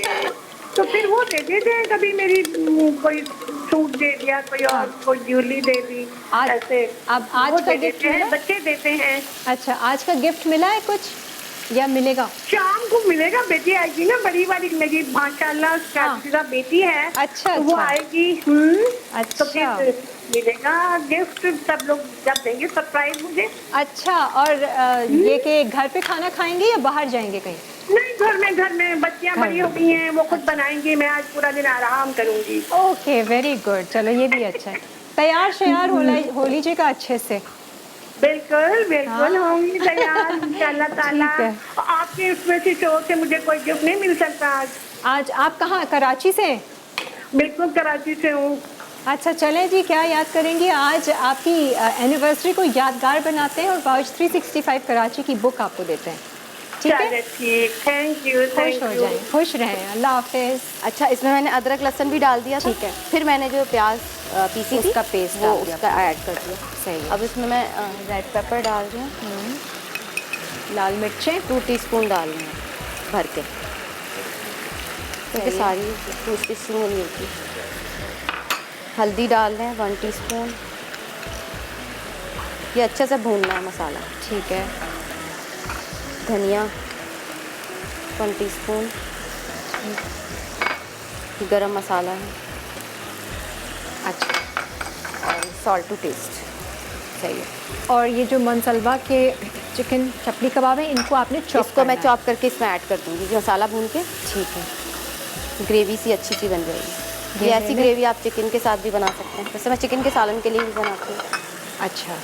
तो फिर वो दे देते, कभी मेरी कोई सूट दे दिया, कोई और कोई ज्वेलरी दे दी, आज- ऐसे। अब आज वो का दे गिफ्ट देते हैं, मिला? बच्चे देते हैं। अच्छा, आज का गिफ्ट मिला है कुछ या मिलेगा? शाम को मिलेगा, बेटी आएगी ना, बड़ी वाली मेरी माशाल्लाह शादीशुदा बेटी है। अच्छा, तो वो अच्छा। आएगी। तो अच्छा। फिर मिलेगा गिफ्ट, सब लोग जब देंगे सरप्राइज मुझे। अच्छा, और ये कि घर पे खाना खाएंगे या बाहर जाएंगे कहीं? नहीं, घर में बच्चियां घर बड़ी हो गई हैं, वो खुद बनाएंगी, मैं आज पूरा दिन आराम करूंगी। Okay, very good. चलो ये भी अच्छा है। तैयार श्यार हो लीजिएगा अच्छे से। बिल्कुल बिल्कुल होंगी तैयार इंशाल्लाह ताला। ठीक है। आपके इसमें से शो से मुझे कोई गिफ्ट नहीं मिल सकता आज। आज आप कहाँ, कराची से? बिल्कुल कराची से हूँ। अच्छा, चलें जी, क्या याद करेंगी? आज आपकी एनिवर्सरी को यादगार बनाते हैं और वाउच 365 कराची की बुक आपको देते हैं। ठीक है, चलिए ठीक, थैंक यू खुश थैंक हो यू। जाएं, खुश रहें, अल्लाह हाफिज़। अच्छा, इसमें मैंने अदरक लहसुन भी डाल दिया था। ठीक है। फिर मैंने जो प्याज पीसी थी उसका पेस्ट वो डाल दिया उसका ऐड कर दिया। सही है। अब इसमें मैं रेड पेपर डाल रही हूँ। लाल मिर्चें 2 टीस्पून डाल रही हूँ भर के, क्योंकि सही है। सारी 2 टीस्पून नहीं होती। हल्दी डाल रहे हैं 1 टीस्पून। ये अच्छे से भूनना है मसाला। ठीक है। धनिया 1 टीस्पून। गरम मसाला है अच्छा, और सॉल्ट टू टेस्ट। सही है। और ये जो मनसलवा के चिकन चपली कबाब है, इनको आपने चॉप इसको मैं करना है। चॉप करके इसमें ऐड कर दूँगी, जो मसाला भून के। ठीक है। ग्रेवी सी अच्छी सी बन जाएगी। ये ऐसी में- ग्रेवी आप चिकन के साथ भी बना सकते हैं। वैसे मैं चिकन के सालन के लिए भी बनाती हूँ। अच्छा,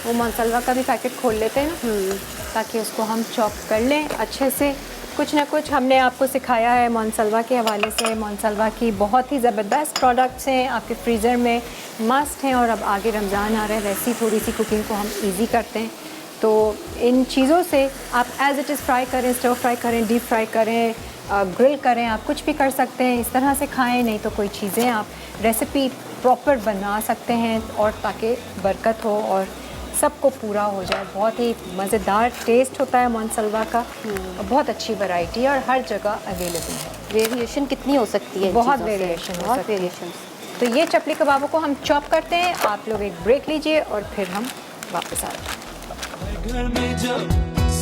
वो मनसलवा का भी पैकेट खोल लेते हैं ना, ताकि उसको हम चॉप कर लें अच्छे से। कुछ ना कुछ हमने आपको सिखाया है मनसलवा के हवाले से। मनसलवा की बहुत ही ज़बरदस्त प्रोडक्ट्स हैं, आपके फ्रीज़र में मस्ट हैं। और अब आगे रमज़ान आ रहा है, वैसी थोड़ी सी कुकिंग को हम इजी करते हैं। तो इन चीज़ों से आप एज़ इट इज़ फ्राई करें, स्टर फ्राई करें, डीप फ्राई करें, ग्रिल करें, आप कुछ भी कर सकते हैं। इस तरह से खाएं, नहीं तो कोई चीज़ें आप रेसिपी प्रॉपर बना सकते हैं, और ताकि बरकत हो और सबको पूरा हो जाए। बहुत ही मज़ेदार टेस्ट होता है मनसलवा का, और बहुत अच्छी वैरायटी है और हर जगह अवेलेबल है। वेरिएशन कितनी हो सकती है इन बहुत चीज़ों से? वेरिएशन हो बहुत सकती है। वेरिएशन। तो ये चपली कबाबों को हम चॉप करते हैं। आप लोग एक ब्रेक लीजिए और फिर हम वापस आते हैं। घर में जब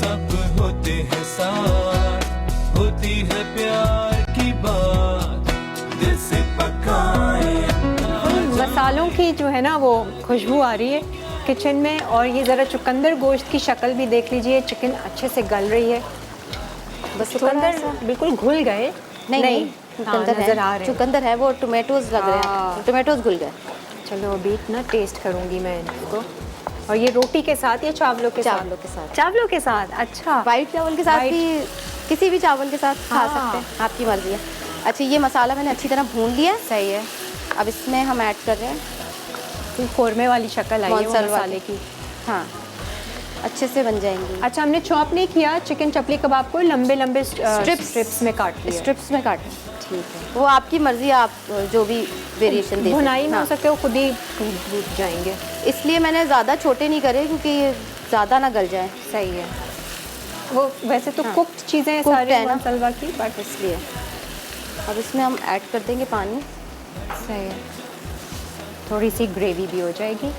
सब होते हैं साथ, होती है प्यार की बात, दिल से पकाए मसालों की जो है ना वो खुशबू आ रही है किचन में। और ये ज़रा चुकंदर गोश्त की शक्ल भी देख लीजिए, चिकन अच्छे से गल रही है। बस चुकंदर बिल्कुल घुल गए? नहीं, हाँ, चुकंदर नज़र आ है, रहे हैं। चुकंदर है, वो टोमेटोज लग रहे हाँ। हैं, टोमेटोज घुल गए। चलो अभी ना टेस्ट करूँगी मैं इनको। और ये रोटी के साथ या चावलों के साथ? चावलों के साथ। चावलों के साथ, अच्छा। वाइट चावल के साथ White- भी, किसी भी चावल के साथ खा हाँ। सकते हैं, आपकी मर्जी है। अच्छा, ये मसाला मैंने अच्छी तरह भून लिया है। सही है, अब इसमें हम ऐड कर रहे हैं तो कौरमे वाली शक्ल आई है वो मौसलवा मसाले की। हाँ, अच्छे से बन जाएंगी। अच्छा, हमने चॉप नहीं किया चिकन चपली कबाब को, लंबे लंबे स्ट्रिप्स में काट लिया। स्ट्रिप्स में काटें, ठीक है, वो आपकी मर्जी, आप जो भी वेरिएशन दे भुनाई में हाँ। हो सकते हो खुद ही टूट जाएंगे। इसलिए मैंने ज़्यादा छोटे नहीं करे क्योंकि ये ज़्यादा ना गल जाए। सही है, वो वैसे तो हाँ। कुक्ड चीज़ें हैं Cooked सारी है ना। मसलवा की, बट इसलिए अब इसमें हम ऐड कर देंगे पानी। सही है, थोड़ी सी ग्रेवी भी हो जाएगी।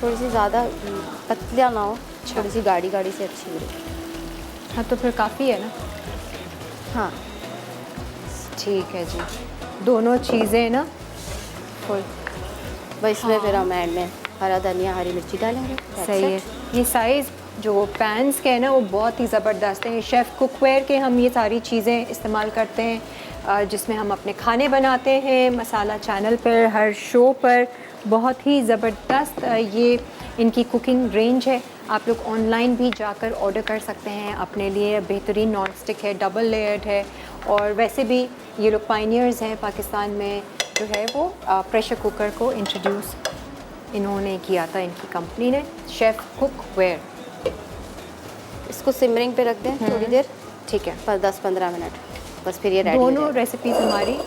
थोड़ी सी ज़्यादा पतला ना हो, थोड़ी सी गाढ़ी गाढ़ी से अच्छी लगे। हाँ, तो फिर काफ़ी है ना। हाँ, ठीक है जी, दोनों चीज़ें ना फुल। बस इसमें फिर हम ऐड में हरा धनिया, हरी मिर्ची डालेंगे। That's सही है, it। ये साइज़ जो पैन्स के हैं ना वो बहुत ही ज़बरदस्त हैं। शेफ़ कुकवेयर के हम ये सारी चीज़ें इस्तेमाल करते हैं जिसमें हम अपने खाने बनाते हैं। मसाला चैनल पर, हर शो पर बहुत ही ज़बरदस्त ये इनकी कुकिंग रेंज है। आप लोग ऑनलाइन भी जाकर ऑर्डर कर सकते हैं अपने लिए। बेहतरीन नॉन स्टिक है, डबल लेयर्ड है, और वैसे भी ये लोग पायनियर्स हैं पाकिस्तान में जो है वो प्रेशर कुकर को इंट्रोड्यूस इन्होंने किया था, इनकी कंपनी ने, शेफ़ कुकवेयर। इसको सिमरिंग पे रख दें थोड़ी देर, ठीक है, 10-15 मिनट, बस फिर ये रेडी हो दोनों जाएगा। रेसिपीज हमारी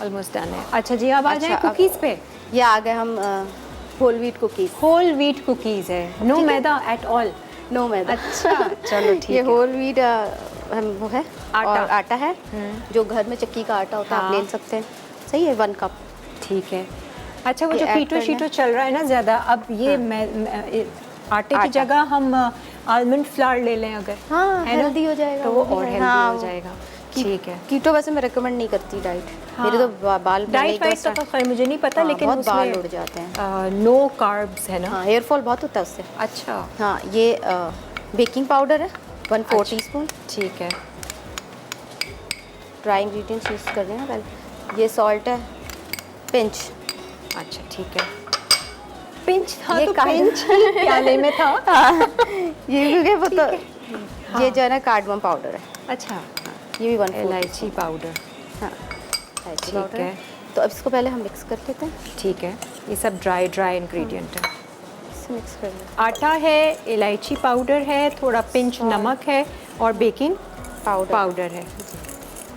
ऑलमोस्ट डन है। अच्छा जी, अब आ अच्छा, जाए अब- कुकीज़ पे। ये आ गए हम whole wheat cookies. Whole wheat cookies है, no maida at all. No maida. अच्छा, चलो ठीक ये है। होल व्हीट वो है आटा। और आटा है जो घर में चक्की का आटा होता है, आप हाँ। ले सकते हैं। सही है, 1 कप। ठीक है। अच्छा, वो ये जो add कीटो करना शीटो है। चल रहा है ना ज़्यादा, अब ये आटे की आटा। जगह हम आलमंड फ्लावर ले लें अगर, हाँ, है ना? हेल्दी हो जाएगा, तो वो भी और है। हेल्दी हाँ, हो वो- जाएगा। ठीक है। कीटो वैसे मैं रिकमेंड नहीं करती डाइट। हाँ। मेरे तो बाल डाइट वाइट तो खैर मुझे नहीं पता, हाँ, लेकिन बहुत बाल उसमें उड़ जाते हैं। नो कार्ब्स है ना। हाँ, हेयर फॉल बहुत होता है उससे। अच्छा, हाँ, ये बेकिंग पाउडर है 1/4 टीस्पून। ठीक है। ड्राई इंग्रेडिएंट्स यूज़ कर रहे हैं पहले। ये सॉल्ट है, पिंच। अच्छा, ठीक है। पिंच था ये तो कार्ड- पिंच ही प्याले में था। ये क्योंकि वो तो ये जो है ना कार्डमम पाउडर है। अच्छा, ये भी 1/4 इलायची पाउडर। हाँ, इलायची ठीक पाउडर है। तो अब इसको पहले हम मिक्स कर लेते हैं। ठीक है, ये सब ड्राई इंग्रेडिएंट है। इससे मिक्स कर लेते आटा है, इलायची पाउडर है, थोड़ा पिंच नमक है और बेकिंग हैं पाउडर। पाउडर है।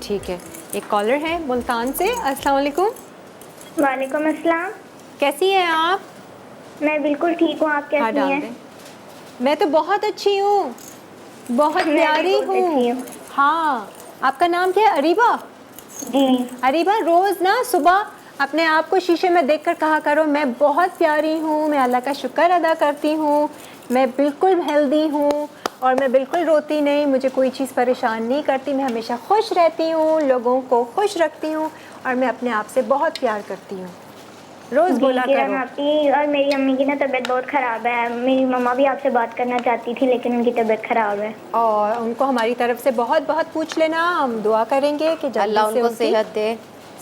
ठीक है। एक कॉलर है मुल्तान से। अस्सलाम वालेकुम, वालेकुम अस्सलाम। कैसी हैं आप? मैं बिल्कुल ठीक हूँ, आप हाँ, कैसी डाल हैं? दें। मैं तो बहुत अच्छी हूँ, बहुत मैं भी प्यारी बहुत अच्छी हूँ। हूँ। हाँ, आपका नाम क्या है? अरीबा। जी, अरीबा, रोज़ ना सुबह अपने आप को शीशे में देखकर कहा करो मैं बहुत प्यारी हूँ, मैं अल्लाह का शुक्र अदा करती हूँ, मैं बिल्कुल हेल्दी हूँ और मैं बिल्कुल रोती नहीं, मुझे कोई चीज़ परेशान नहीं करती, मैं हमेशा खुश रहती हूँ, लोगों को खुश रखती हूँ और मैं अपने आप से बहुत प्यार करती हूँ। रोज़ बोला किरण करो। आपकी और मेरी अम्मी की ना तबीयत बहुत ख़राब है। मेरी मम्मा भी आपसे बात करना चाहती थी लेकिन उनकी तबीयत ख़राब है। और उनको हमारी तरफ से बहुत बहुत पूछ लेना, हम दुआ करेंगे कि जल्दी अल्लाह से उनको उनकी सेहत दे,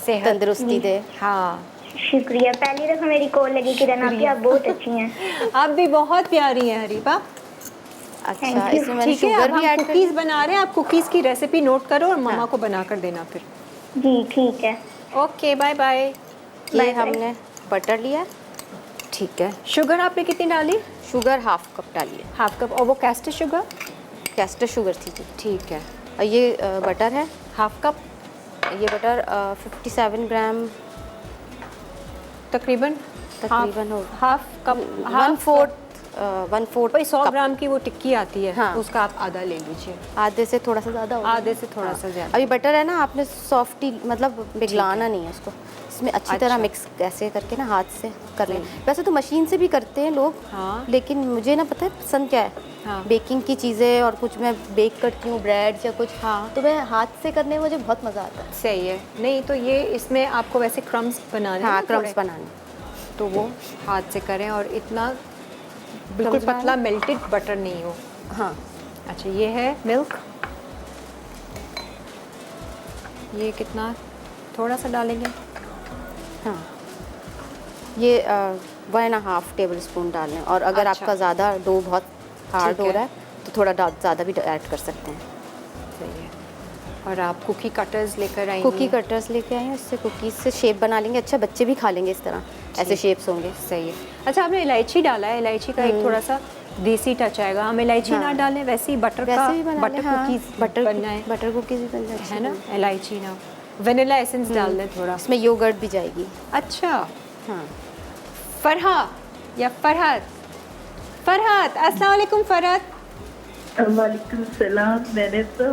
सेहत तंदुरुस्ती दे। हाँ, शुक्रिया, पहली दफ़ा मेरी कॉल लगी किरण आपकी, आप बहुत अच्छी हैं। आप भी बहुत प्यारी हैं हरीबा। अच्छा, Thank you। इसमें मैंने ठीक है, शुगर अब भी हम ऐड कर कुकीज़ बना रहे हैं, आप कुकीज़ की रेसिपी नोट करो और मम्मा हाँ। को बना कर देना फिर। जी ठीक है। Okay, bye bye. ये बाय-बाय। हमने बटर लिया, ठीक है। शुगर आपने कितनी डाली? शुगर 1/2 कप डालिए। 1/2 कप, और वो कैस्टर शुगर? कैस्टर शुगर थी जी। ठीक है। और ये बटर है, 1/2 कप ये बटर 57 ग्राम तकरीबन। तकरीबन हो 1/2 कप, 1/4 कोई 100 ग्राम की वो टिक्की आती है, हाँ। उसका आप आधा ले लीजिए। आधे से थोड़ा सा ज़्यादा होगा। आधे से थोड़ा सा ज़्यादा। अभी बटर है ना, आपने सॉफ्टी मतलब पिघलाना नहीं है उसको, इसमें अच्छी तरह अच्छा। मिक्स ऐसे करके ना हाथ से कर लें। वैसे तो मशीन से भी करते हैं लोग, हाँ। लेकिन मुझे ना पता है पसंद क्या है, हाँ। बेकिंग की चीज़ें और कुछ मैं बेक करती हूँ ब्रेड या कुछ, हाँ। तो मैं हाथ से करने में मुझे बहुत मज़ा आता है। सही है। नहीं तो ये इसमें आपको वैसे क्रम्स बनाने हाँ, हैं क्रम्स थोड़े, बनाने। तो वो हाथ से करें और इतना बिल्कुल Crumbs पतला मेल्टेड बटर नहीं हो। हाँ, अच्छा, ये है मिल्क, ये कितना, थोड़ा सा डालेंगे? हाँ, ये 1.5 टेबल स्पून डाल लें, और अगर अच्छा। आपका ज़्यादा डो बहुत हार्ड ठीक हो है। रहा है तो थोड़ा ज़्यादा भी ऐड कर सकते हैं। सही है। और आप कुकी कटर्स लेकर आएंगी? कुकी कटर्स लेके आए हैं, उससे कुकीज़ से शेप बना लेंगे। अच्छा, बच्चे भी खा लेंगे इस तरह, ऐसे शेप्स होंगे। सही है। अच्छा, आपने इलायची डाला है, इलायची का एक थोड़ा सा देसी टच आएगा। हम इलायची ना डालें, वैसे ही बटर का बटर कुकीज़ बनाए, बटर कुकीज़ भी बन जाती है ना। इलायची ना, वनीला एसेंस डाल दें थोड़ा, इसमें योगर्ट भी जाएगी। अच्छा। हाँ, फरहा या फरहत, फरहत, अस्सलाम वालेकुम फरहत। वालेकुम सलाम। मैंने तो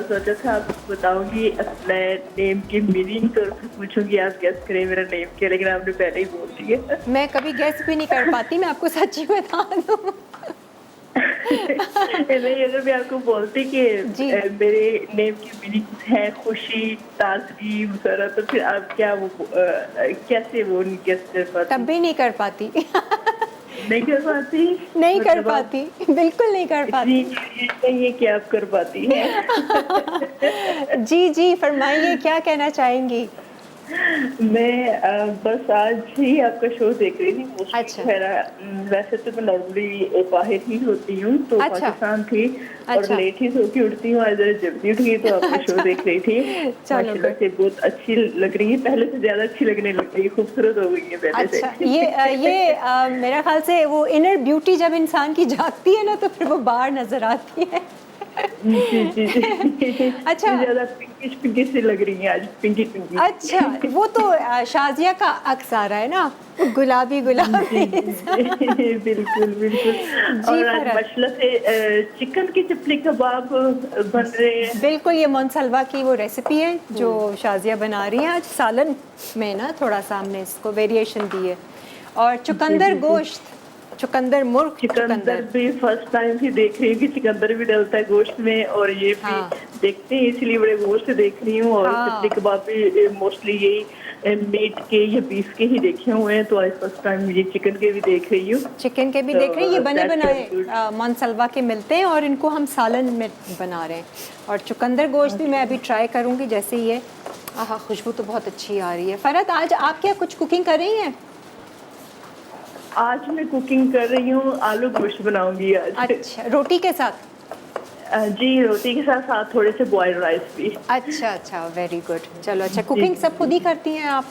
सोचा था आपको बताऊंगी अपने नेम की मीनिंग, तो फिर पूछूंगी आप गेस करें मेरा नेम क्या, लेकिन आपने पहले ही बोल दिया। मैं कभी गेस भी नहीं कर पाती, मैं आपको सच्ची बता दूं। नहीं, अगर मैं आपको बोलती कि मेरे नेम की मीनिंग है खुशी, ताजगी, मुसरत, तो फिर आप क्या वो कैसे वो गेस कर पाती? तब भी नहीं कर पाती। नहीं कर पाती? नहीं कर पाती, बिल्कुल नहीं कर पाती। ये क्या आप कर पाती हैं? जी जी, फरमाइए, क्या कहना चाहेंगी? मैं बस आज ही आपका शो देख रही थी। अच्छा। वैसे तो मैं नॉर्मली बाहर ही होती हूँ, तो अच्छा। पाकिस्तान थी और अच्छा। लेट ही सो के उठती हूँ। आज जल्दी उठी तो आपका शो देख रही थी। माशाल्लाह से बहुत अच्छी लग रही है, पहले से ज्यादा अच्छी लगने लग रही है, खूबसूरत हो गई है पहले अच्छा, से। ये मेरा ख्याल से वो इनर ब्यूटी जब इंसान की जागती है ना, तो फिर वो बाहर नजर आती है। जी जी जी। अच्छा। ज्यादा पिंकिश सी लग रही है आज, पिंकी। अच्छा, वो तो शाजिया का अक्स आ रहा है ना, गुलाबी गुलाबी। बिल्कुल बिल्कुल। और आज माशाल्लाह से चिकन की चिपली कबाब बन रहे हैं। बिल्कुल, ये मोनसलवा की वो रेसिपी है जो शाजिया बना रही है आज। सालन में ना थोड़ा सा हमने इसको वेरिएशन दी है। और चुकंदर गोश्त, चुकंदर मुर्ग, चुकंदर भी फर्स्ट टाइम ही देख रही हूँ कि चुकंदर भी डलता है गोश्त में, और ये भी देखते हैं, इसलिए बड़े गौर से देख रही हूँ। और चिपली कबाब भी मोस्टली यही मीट के या बीफ के ही देखे हुए हैं, तो आज फर्स्ट टाइम ये चिकन के भी देख रही हूँ। चिकन के भी देख रही हैं। ये बने बनाए मोनसलवा के मिलते हैं और इनको हम सालन में बना रहे हैं। और चुकंदर गोश्त भी मैं अभी ट्राई करूँगी। जैसे ये आहा, खुशबू तो बहुत अच्छी आ रही है। फरहत, आज आप क्या कुछ कुकिंग कर रही हैं? आज मैं कुकिंग कर रही हूँ, आलू गोश्त बनाऊंगी आज। अच्छा, रोटी के साथ? जी, रोटी के साथ साथ थोड़े से बॉइल्ड राइस भी। अच्छा अच्छा, वेरी गुड। चलो, अच्छा, कुकिंग सब खुद ही करती हैं आप?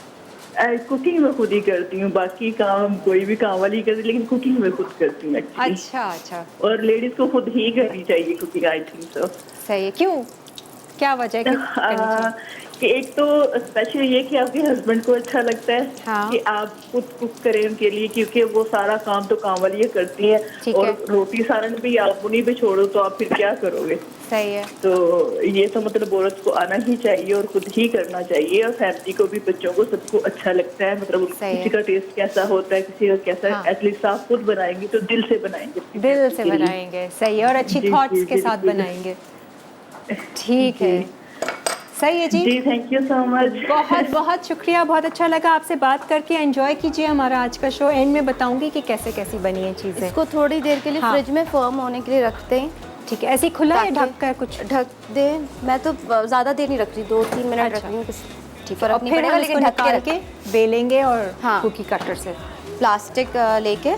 कुकिंग मैं खुद ही करती हूँ, बाकी काम कोई भी काम वाली करती, लेकिन कुकिंग मैं खुद करती हूँ। अच्छा अच्छा। और लेडीज को खुद ही करनी चाहिए कुकिंग, आई थिंक सो। सही है। क्यों, क्या वजह है कि एक तो स्पेशल ये कि आपके हस्बैंड को अच्छा लगता है कि आप खुद कुक करें उनके लिए, क्योंकि वो सारा काम तो काम वाली करती हैं, और रोटी सारण भी आप उन्हीं पे छोड़ो तो आप फिर क्या करोगे। सही है। तो ये तो मतलब औरत को आना ही चाहिए और खुद ही करना चाहिए, और फैमिली को भी, बच्चों को, सबको अच्छा लगता है। मतलब किसी का टेस्ट कैसा होता है, किसी का कैसा, एटलीस्ट आप खुद बनाएंगे तो दिल से बनाएंगे। दिल से बनाएंगे, सही है, और अच्छी थॉट्स के साथ बनाएंगे। ठीक है, सही है ji. Thank you so much. बहुत बहुत शुक्रिया, बहुत अच्छा लगा आपसे बात करके। एंजॉय कीजिए हमारा आज का शो। एंड में बताऊंगी कि कैसे कैसी बनी है चीज़ें। इसको थोड़ी देर के लिए फ्रिज में फर्म होने के लिए रखते हैं। ठीक है, ऐसे ही खुला है, ढक कर कुछ ढक दे। मैं तो ज़्यादा देर नहीं रख रही, 2-3 मिनट रख रही हूँ। ठीक है, और फिर हम इसको निकाल के बेलेंगे और कुकी कटर से प्लास्टिक लेके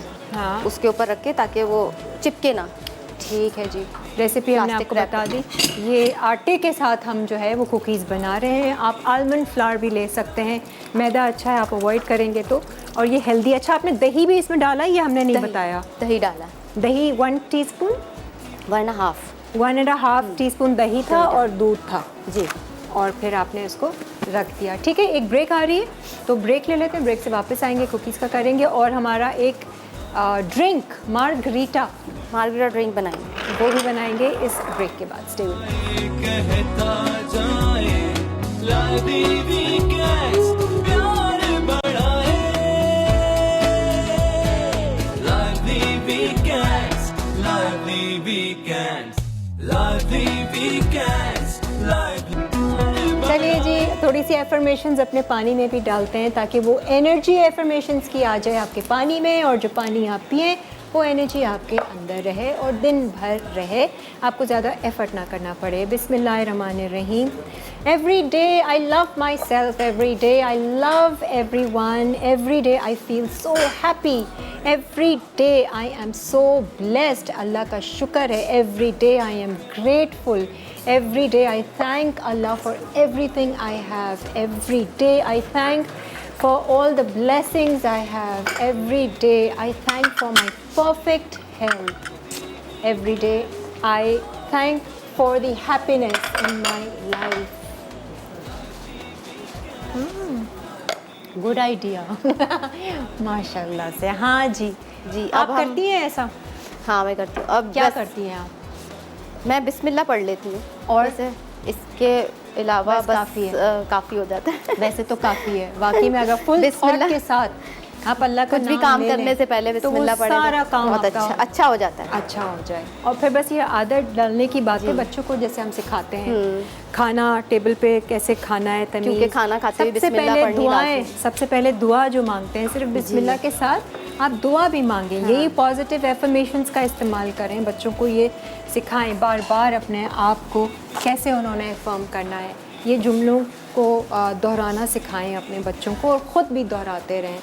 उसके ऊपर रख के, ताकि वो चिपके ना। ठीक है जी, रेसिपी हमने आपको बता दी। ये आटे के साथ हम जो है वो कुकीज़ बना रहे हैं। आप आलमंड फ्लावर भी ले सकते हैं, मैदा अच्छा है, आप अवॉइड करेंगे तो। और ये हेल्दी। अच्छा, आपने दही भी इसमें डाला, ये हमने नहीं बताया। दही डाला, दही 1 टीस्पून, 1.5 टीस्पून दही था और दूध था जी। और फिर आपने इसको रख दिया। ठीक है, एक ब्रेक आ रही है तो ब्रेक ले लेते हैं, ब्रेक से वापस आएंगे, कुकीज़ का करेंगे। और हमारा एक ड्रिंक मार्गरीटा ड्रिंक बनाएंगे, वो भी बनाएंगे इस ब्रेक के बाद। Stay with me. कहता जाए लादी वीकेंड्स प्यार बढ़ाए, लादी वीकेंड्स, लादी वीकेंड्स, लादी वीकेंड्स, लादी। चलिए जी, थोड़ी सी एफर्मेशंस अपने पानी में भी डालते हैं ताकि वो एनर्जी एफर्मेशंस की आ जाए आपके पानी में, और जो पानी आप पिए वो एनर्जी आपके अंदर रहे और दिन भर रहे, आपको ज़्यादा एफर्ट ना करना पड़े। बिस्मिल्लाहिर्रहमानिर्रहीम। Every day I love myself, every day I love everyone, every day I feel so happy, every day I am so blessed, अल्लाह का शुक्र है, every day I am grateful, every day I thank Allah for everything I have, every day I thank for all the blessings I have, every day I thank for my perfect health, every day I thank for the happiness in my life. Good idea माशाल्लाह से। हाँ जी जी, आप अब हम- करती हैं ऐसा? हाँ मैं करती हूँ। अब क्या बस करती हैं आप? मैं बिस्मिल्लाह पढ़ लेती हूँ और? वैसे इसके अलावा बस बस काफ़ी है। काफ़ी हो जाता है। वैसे तो काफ़ी है वाकई में, अगर फुल बिस्मिल्लाह के साथ आप अल्लाह का कुछ भी नाम काम ले करने लें, से पहले तो वो बिस्मिल्लाह पढ़े तो सारा काम बहुत आपका अच्छा हो जाता है। अच्छा हो जाए। और फिर बस ये आदत डालने की बात है बच्चों को, जैसे हम सिखाते हैं खाना टेबल पे कैसे खाना है, तमीज़। क्योंकि खाना खाते हुए सबसे बिस्मिल्लाह पहले पढ़नी दुआएं, लाज़मी है। सबसे पहले दुआ जो मांगते हैं सिर्फ बिस्मिल्लाह के साथ आप दुआ भी मांगें। यही पॉजिटिव एफर्मेशंस का इस्तेमाल करें, बच्चों को ये सिखाएं बार बार अपने आप को कैसे उन्होंने अफर्म करना है। ये जुमलों को दोहराना सिखाएं अपने बच्चों को और ख़ुद भी दोहराते रहें,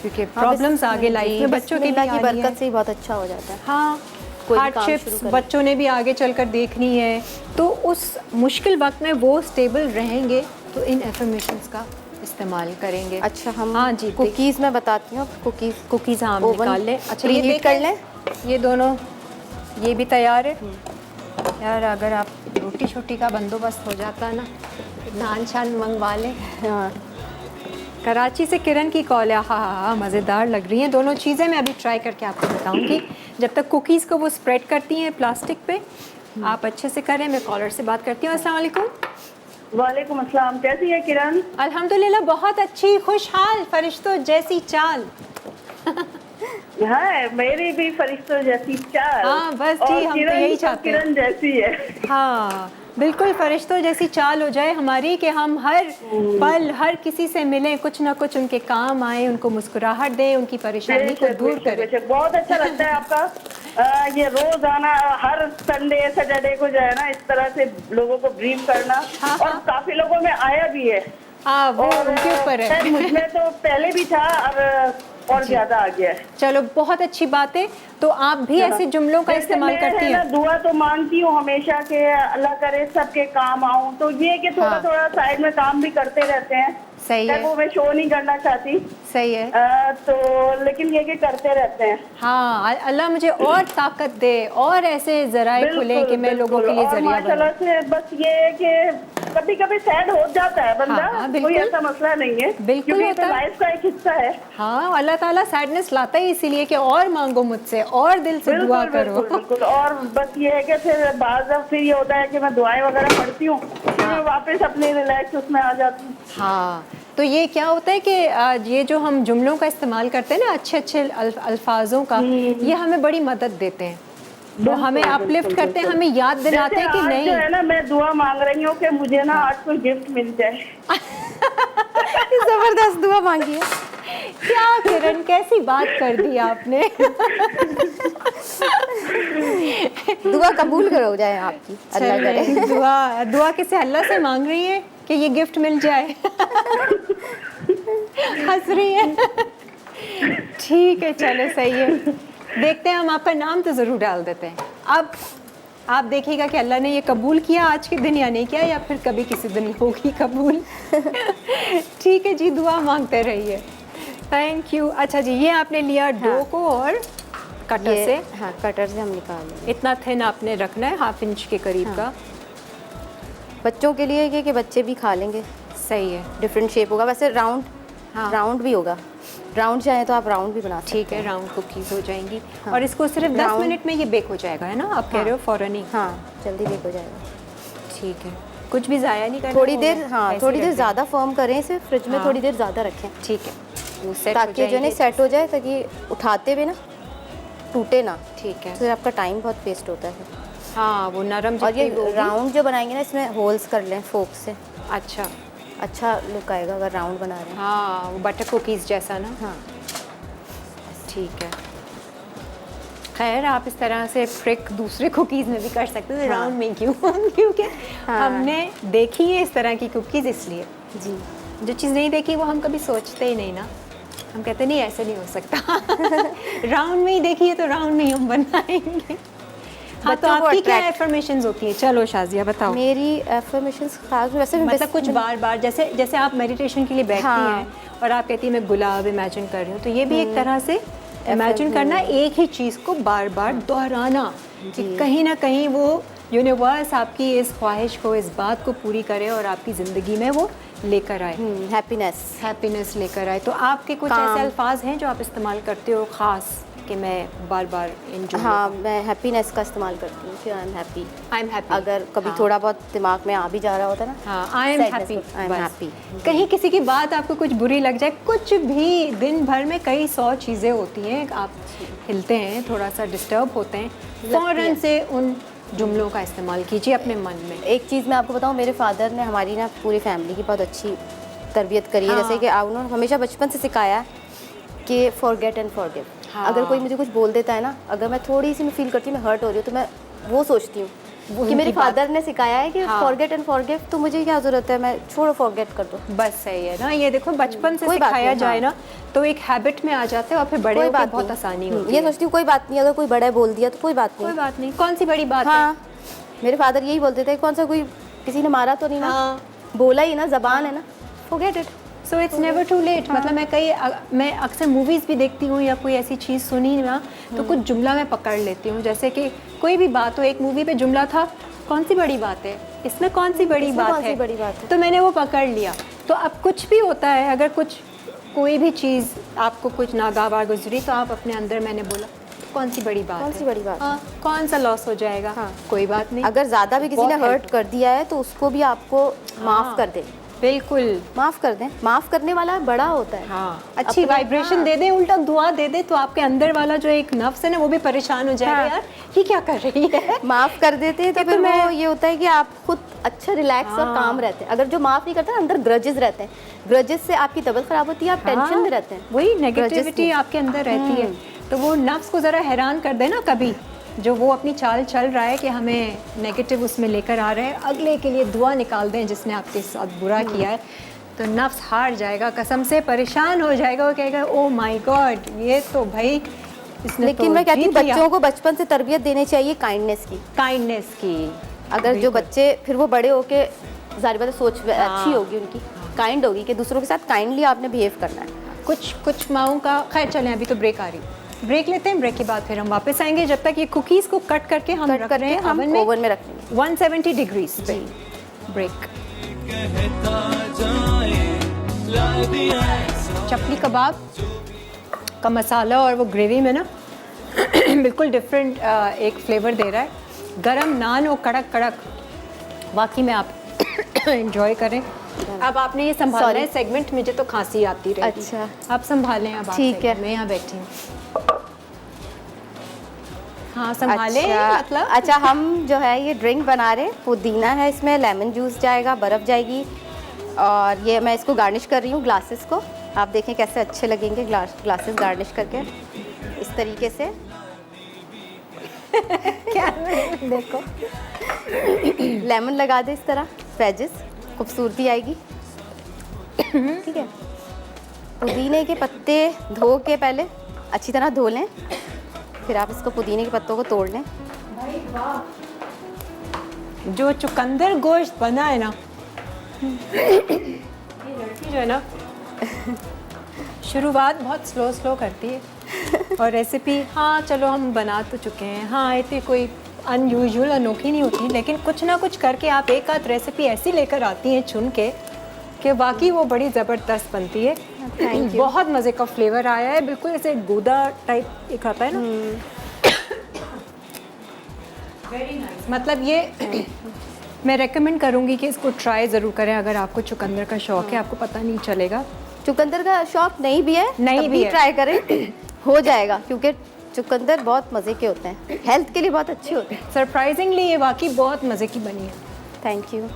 क्योंकि प्रॉब्लम्स आगे लाइफ में बच्चों के भी बिस्मिल्लाह की आ रही हैं। बरकत से ही बहुत अच्छा हो जाता है। हाँ, कोई भी काम शुरू हार्डशिप्स करें। बच्चों ने भी आगे चलकर देखनी है, तो उस मुश्किल वक्त में वो स्टेबल रहेंगे तो इन एफर्मेशंस का इस्तेमाल करेंगे। अच्छा, हम हाँ जी, कुकीज़ मैं बताती हूँ। कुकीज़ हम ओवन निकाल लें। अच्छा, ये प्रीहीट देखें, कर लें। ये दोनों, ये भी तैयार है यार। अगर आप रोटी छोटी का बंदोबस्त हो जाता ना, नान शान मंगवा लें। हाँ कराची से किरण की कॉल है। हाँ, मज़ेदार लग रही हैं दोनों चीज़ें। मैं अभी ट्राई करके आपको बताऊंगी। जब तक कुकीज़ को वो स्प्रेड करती हैं प्लास्टिक पे, आप अच्छे से करें। मैं कॉलर से बात करती हूँ। अस्सलाम वालेकुम। वालेकुम अस्सलाम, कैसी है किरण? अल्हम्दुलिल्लाह बहुत अच्छी, खुशहाल, फरिश्तों जैसी चाल। हाँ, मेरी भी फरिश्तों जैसी चाल। हाँ, बस जी, और हम तो किरण यही तो चाहते हैं। किरण जैसी है। हाँ बिल्कुल, फरिश्तों जैसी चाल हो जाए हमारी कि हम हर पल हर किसी से मिलें, कुछ ना कुछ उनके काम आए, उनको मुस्कुराहट दें, उनकी परेशानी को बेशक, दूर बेशक, करें। बेशक। बहुत अच्छा लगता है आपका ये रोजाना हर संडे सैटरडे को जो है ना इस तरह से लोगों को ब्रीफ करना। हाँ, और हाँ। काफी लोगों में आया भी है। हाँ, वो और उनके ऊपर है। खैर, मुझमें तो पहले भी था, अब और ज्यादा आ गया है। चलो बहुत अच्छी बात है। तो आप भी ऐसे जुमलों का जैसे इस्तेमाल मैं करती है ना, हैं? दुआ तो मांगती हूँ हमेशा के अल्लाह करे सबके काम आऊं। तो ये कि थोड़ा हाँ। थोड़ा साइड में काम भी करते रहते हैं। सही खैर, है, वो मैं शो नहीं करना चाहती। सही है। तो लेकिन ये कि करते रहते हैं। हाँ, अल्लाह मुझे और ताकत दे और ऐसे जराए खुले कि मैं लोगों के लिए और जरिया माशाल्लाह बनूं। से बस ये है कि कभी कभी सैड हो जाता है बंदा। हाँ, बिल्कुल। कोई ऐसा मसला नहीं है, बिल्कुल क्योंकि ये होता तो है। लाइफ का एक हिस्सा है। हाँ, अल्लाह ताला सैडनेस लाता ही इसीलिए कि और मांगो मुझसे और दिल से दुआ बिल्कुल, करो। बिल्कुल, बिल्कुल। और बस ये है कि फिर बाज़ फिर ये होता है कि मैं दुआएं वगैरह पढ़ती हूँ, फिर मैं वापस अपने रिलैक्स उसमें आ जाती हूँ। हाँ, तो ये क्या होता है कि ये जो हम जुमलों का इस्तेमाल करते हैं ना, अच्छे अच्छे अल्फाजों का, ये हमें बड़ी मदद देते हैं। वो हमें अपलिफ्ट करते हैं, हमें याद दिलाते हैं कि जैसे आज नहीं। जो है ना, मैं दुआ मांग रही हूँ कि मुझे ना आज कोई गिफ्ट मिल जाए। जबरदस्त दुआ मांगी है। क्या किरण, कैसी बात कर दी आपने। दुआ कबूल हो जाए आपकी, अल्लाह करे। चलें, दुआ दुआ किसे अल्लाह से मांग रही है कि ये गिफ्ट मिल जाए। हंस रही है। ठीक है, चलो सही है। देखते हैं, हम आपका नाम तो ज़रूर डाल देते हैं। अब आप देखिएगा कि अल्लाह ने ये कबूल किया आज के दिन या नहीं किया, या फिर कभी किसी दिन होगी कबूल। ठीक है जी, दुआ मांगते रहिए। Thank you. अच्छा जी, ये आपने लिया डो को और कटर ये से, हाँ, कटर से हम निकाल लेंगे। इतना थिन आपने रखना है, 1/2 इंच के करीब का। बच्चों के लिए ये कि बच्चे भी खा लेंगे। सही है। डिफरेंट शेप होगा, वैसे राउंड हाँ। राउंड भी होगा। राउंड चाहे तो आप राउंड भी बना सकते ठीक है, हैं। राउंड कुकीज़ हो जाएंगी। हाँ। और इसको सिर्फ 10 राउंड- मिनट में ये बेक हो जाएगा, है ना? आप कह रहे हो फ़ौरन ही। हाँ, जल्दी बेक हो जाएगा। ठीक है, कुछ भी ज़ाया नहीं करना। थोड़ी होगा, देर, हाँ, ऐसे थोड़ी ही देर रख दें। ज़्यादा फर्म करें इसे, फ्रिज में हाँ। थोड़ी देर ज़्यादा रखें, ठीक है, वो सेट हो ताकि जो है ना जाएंगे। सेट हो जाए, ताकि उठाते हुए ना टूटे ना। ठीक है। फिर आपका टाइम बहुत वेस्ट होता है। हाँ, वो नरम और ये जितनी वो होगी। राउंड जो बनाएंगे ना, इसमें होल्स कर लें फोक से, अच्छा, अच्छा लुक आएगा अगर राउंड बना रहे हैं। हाँ, वो बटर कुकीज़ जैसा ना। हाँ, ठीक है। खैर आप इस तरह से ट्रिक दूसरे कुकीज़ में भी कर सकते हैं, राउंड में क्यों? क्योंकि हमने देखी है इस तरह की कुकीज़, इसलिए जी। जो चीज़ नहीं देखी वो हम कभी सोचते ही नहीं ना, हम कहते नहीं ऐसे नहीं हो सकता। राउंड में ही देखी है तो राउंड में ही हम बनाएंगे। हाँ, तो बच्चों को आपकी क्या attract- एफर्मेशंस होती है? चलो शाजिया बताओ। मेरी एफर्मेशंस खास वैसे मैं मतलब कुछ बार बार, जैसे जैसे आप मेडिटेशन के लिए बैठती हाँ। हैं और आप कहती हैं मैं गुलाब इमेजिन कर रही हूँ, तो ये भी एक तरह से इमेजिन करना, एक ही चीज़ को बार बार दोहराना कि कहीं ना कहीं वो यूनिवर्स आपकी इस ख्वाहिश को, इस बात को पूरी करे और आपकी ज़िंदगी में वो लेकर आए, हैप्पीनेस लेकर आए। तो आपके कुछ ऐसे अल्फाज हैं जो आप इस्तेमाल करते हो ख़ास कि मैं बार बार इंजॉय? हाँ, मैं हैप्पीनेस का इस्तेमाल करती हूँ कि आई एम हैप्पी। अगर कभी थोड़ा बहुत दिमाग में आ भी जा रहा होता है ना, हाँ, आई am happy, I am happy. कहीं किसी की बात आपको कुछ बुरी लग जाए, कुछ भी, दिन भर में कई 100 चीज़ें होती हैं, आप हिलते हैं, थोड़ा सा डिस्टर्ब होते हैं, फ़ौरन से उन जुमलों का इस्तेमाल कीजिए अपने मन में। एक चीज़ मैं आपको बताऊँ, मेरे फादर ने हमारी ना पूरी फैमिली की बहुत अच्छी तरबियत करी है। जैसे कि उन्होंने हमेशा बचपन से सिखाया कि फॉरगेट एंड फॉरगिव। अगर कोई मुझे कुछ बोल देता है ना, अगर मैं थोड़ी सी मैं फील करती हूँ मैं हर्ट हो रही हूँ, तो मैं वो सोचती हूँ कि मेरे फादर ने सिखाया है कि फॉरगेट एंड फॉरगिव, तो मुझे क्या ज़रूरत है, मैं छोड़ो, फॉरगेट कर दो, बस सही है ना। ये देखो बचपन से सिखाया जाए ना तो एक हैबिट में आ जाते हैं और फिर बड़े होकर बहुत आसानी होती है। ये सोचती हूँ कोई बात नहीं, अगर कोई बड़ा बोल दिया तो कोई बात नहीं, कौन सी बड़ी बात है। हाँ, मेरे फादर यही बोलते थे, कौन सा कोई किसी ने मारा तो नहीं ना, बोला ही ना, ज़बान है ना, forget it. So it's never too late. मतलब मैं अक्सर मूवीज़ भी देखती हूँ या कोई ऐसी चीज़ सुनी ना तो कुछ जुमला मैं पकड़ लेती हूँ, जैसे कि कोई भी बात हो, एक मूवी पे जुमला था, कौन सी बड़ी बात है इसमें, कौन सी बड़ी बात है, तो मैंने वो पकड़ लिया। तो अब कुछ भी होता है, अगर कोई भी चीज़ आपको कुछ नागवार गुजरी तो आप अपने अंदर, मैंने बोला कौन सी बड़ी बात है, हाँ, कौन सा लॉस हो जाएगा, हाँ, कोई बात नहीं। अगर ज़्यादा भी किसी ने हर्ट कर दिया है तो उसको भी आपको माफ़ कर दें, बिल्कुल माफ़ कर दें। माफ़ करने वाला बड़ा होता है। हाँ, अच्छी वाइब्रेशन दे दे, उल्टा दुआ दे दे, तो आपके अंदर वाला जो एक नफ्स है ना वो भी परेशान हो जाएगा, यार ये क्या कर रही है। माफ़ कर देते हैं तो फिर वो ये होता है कि आप खुद अच्छा रिलैक्स और काम रहते हैं। अगर जो माफ़ नहीं करता, अंदर ग्रजेस रहते हैं, ग्रजेस से आपकी तबीयत खराब होती है, आप टेंशन में रहते हैं, वही नेगेटिविटी आपके अंदर रहती है। तो वो नफ्स को ज़रा हैरान कर देना कभी, जो वो अपनी चाल चल रहा है कि हमें नेगेटिव उसमें लेकर आ रहे हैं, अगले के लिए दुआ निकाल दें जिसने आपके साथ बुरा किया है, तो नफ्स हार जाएगा, कसम से परेशान हो जाएगा, वो कहेगा ओ माय गॉड ये तो भाई इसने। लेकिन तो मैं कहती हूँ जीत लिया। बच्चों को बचपन से तरबियत देनी चाहिए काइंडनेस की। अगर जो बच्चे फिर वो बड़े होके, जाहिर बात है सोच अच्छी होगी उनकी, काइंड होगी कि दूसरों के साथ काइंडली आपने बिहेव करना है। कुछ माओं का, खैर चलें अभी तो ब्रेक आ रही, ब्रेक लेते हैं, ब्रेक के बाद फिर हम वापस आएंगे। जब तक ये कुकीज़ को कट करके हम रख रहे हैं ओवन में रखेंगे 170 डिग्रीज पे। ब्रेक। चपली कबाब का मसाला और वो ग्रेवी में ना बिल्कुल डिफरेंट एक फ्लेवर दे रहा है। गरम नान और कड़क कड़क, वाकई में आप एंजॉय करें। अब आपने ये संभालना है सेगमेंट, मुझे तो खांसी आती रहेगी। अच्छा, आप संभालें। अब ठीक है, मैं यहाँ बैठी हूँ। हाँ संभालें। अच्छा, मतलब अच्छा हम जो है ये ड्रिंक बना रहे हैं, पुदीना है इसमें, लेमन जूस जाएगा, बर्फ़ जाएगी, और ये मैं इसको गार्निश कर रही हूँ ग्लासेस को। आप देखें कैसे अच्छे लगेंगे ग्लासेस गार्निश करके इस तरीके से। क्या देखो लेमन लगा दे इस तरह, वेजेस, खूबसूरती आएगी। ठीक है, पुदीने के पत्ते धो के पहले अच्छी तरह धो लें, फिर आप इसको पुदीने के पत्तों को तोड़ लें। जो चुकंदर गोश्त बना है ना, ये लड़की जो है ना शुरुआत बहुत स्लो करती है, और रेसिपी हाँ चलो हम बना तो चुके हैं, हाँ इतनी कोई अनयूजुअल अनोखी नहीं होती, लेकिन कुछ ना कुछ करके आप एक आध रेसिपी ऐसी लेकर आती हैं चुन के कि वाकई वो बड़ी ज़बरदस्त बनती है। बहुत मज़े का फ्लेवर आया है, बिल्कुल ऐसे गूदा टाइप एक आता है ना। Very nice. मतलब ये मैं रेकमेंड करूँगी कि इसको ट्राई ज़रूर करें अगर आपको चुकंदर का शौक़ है। आपको पता नहीं चलेगा, चुकंदर का शौक़ नहीं भी है, नहीं भी ट्राई करें, हो जाएगा, क्योंकि चुकंदर बहुत मज़े के होते हैं, हेल्थ के लिए बहुत अच्छे होते हैं। सरप्राइजिंगली ये वाकई बहुत मज़े की बनी है। Thank you.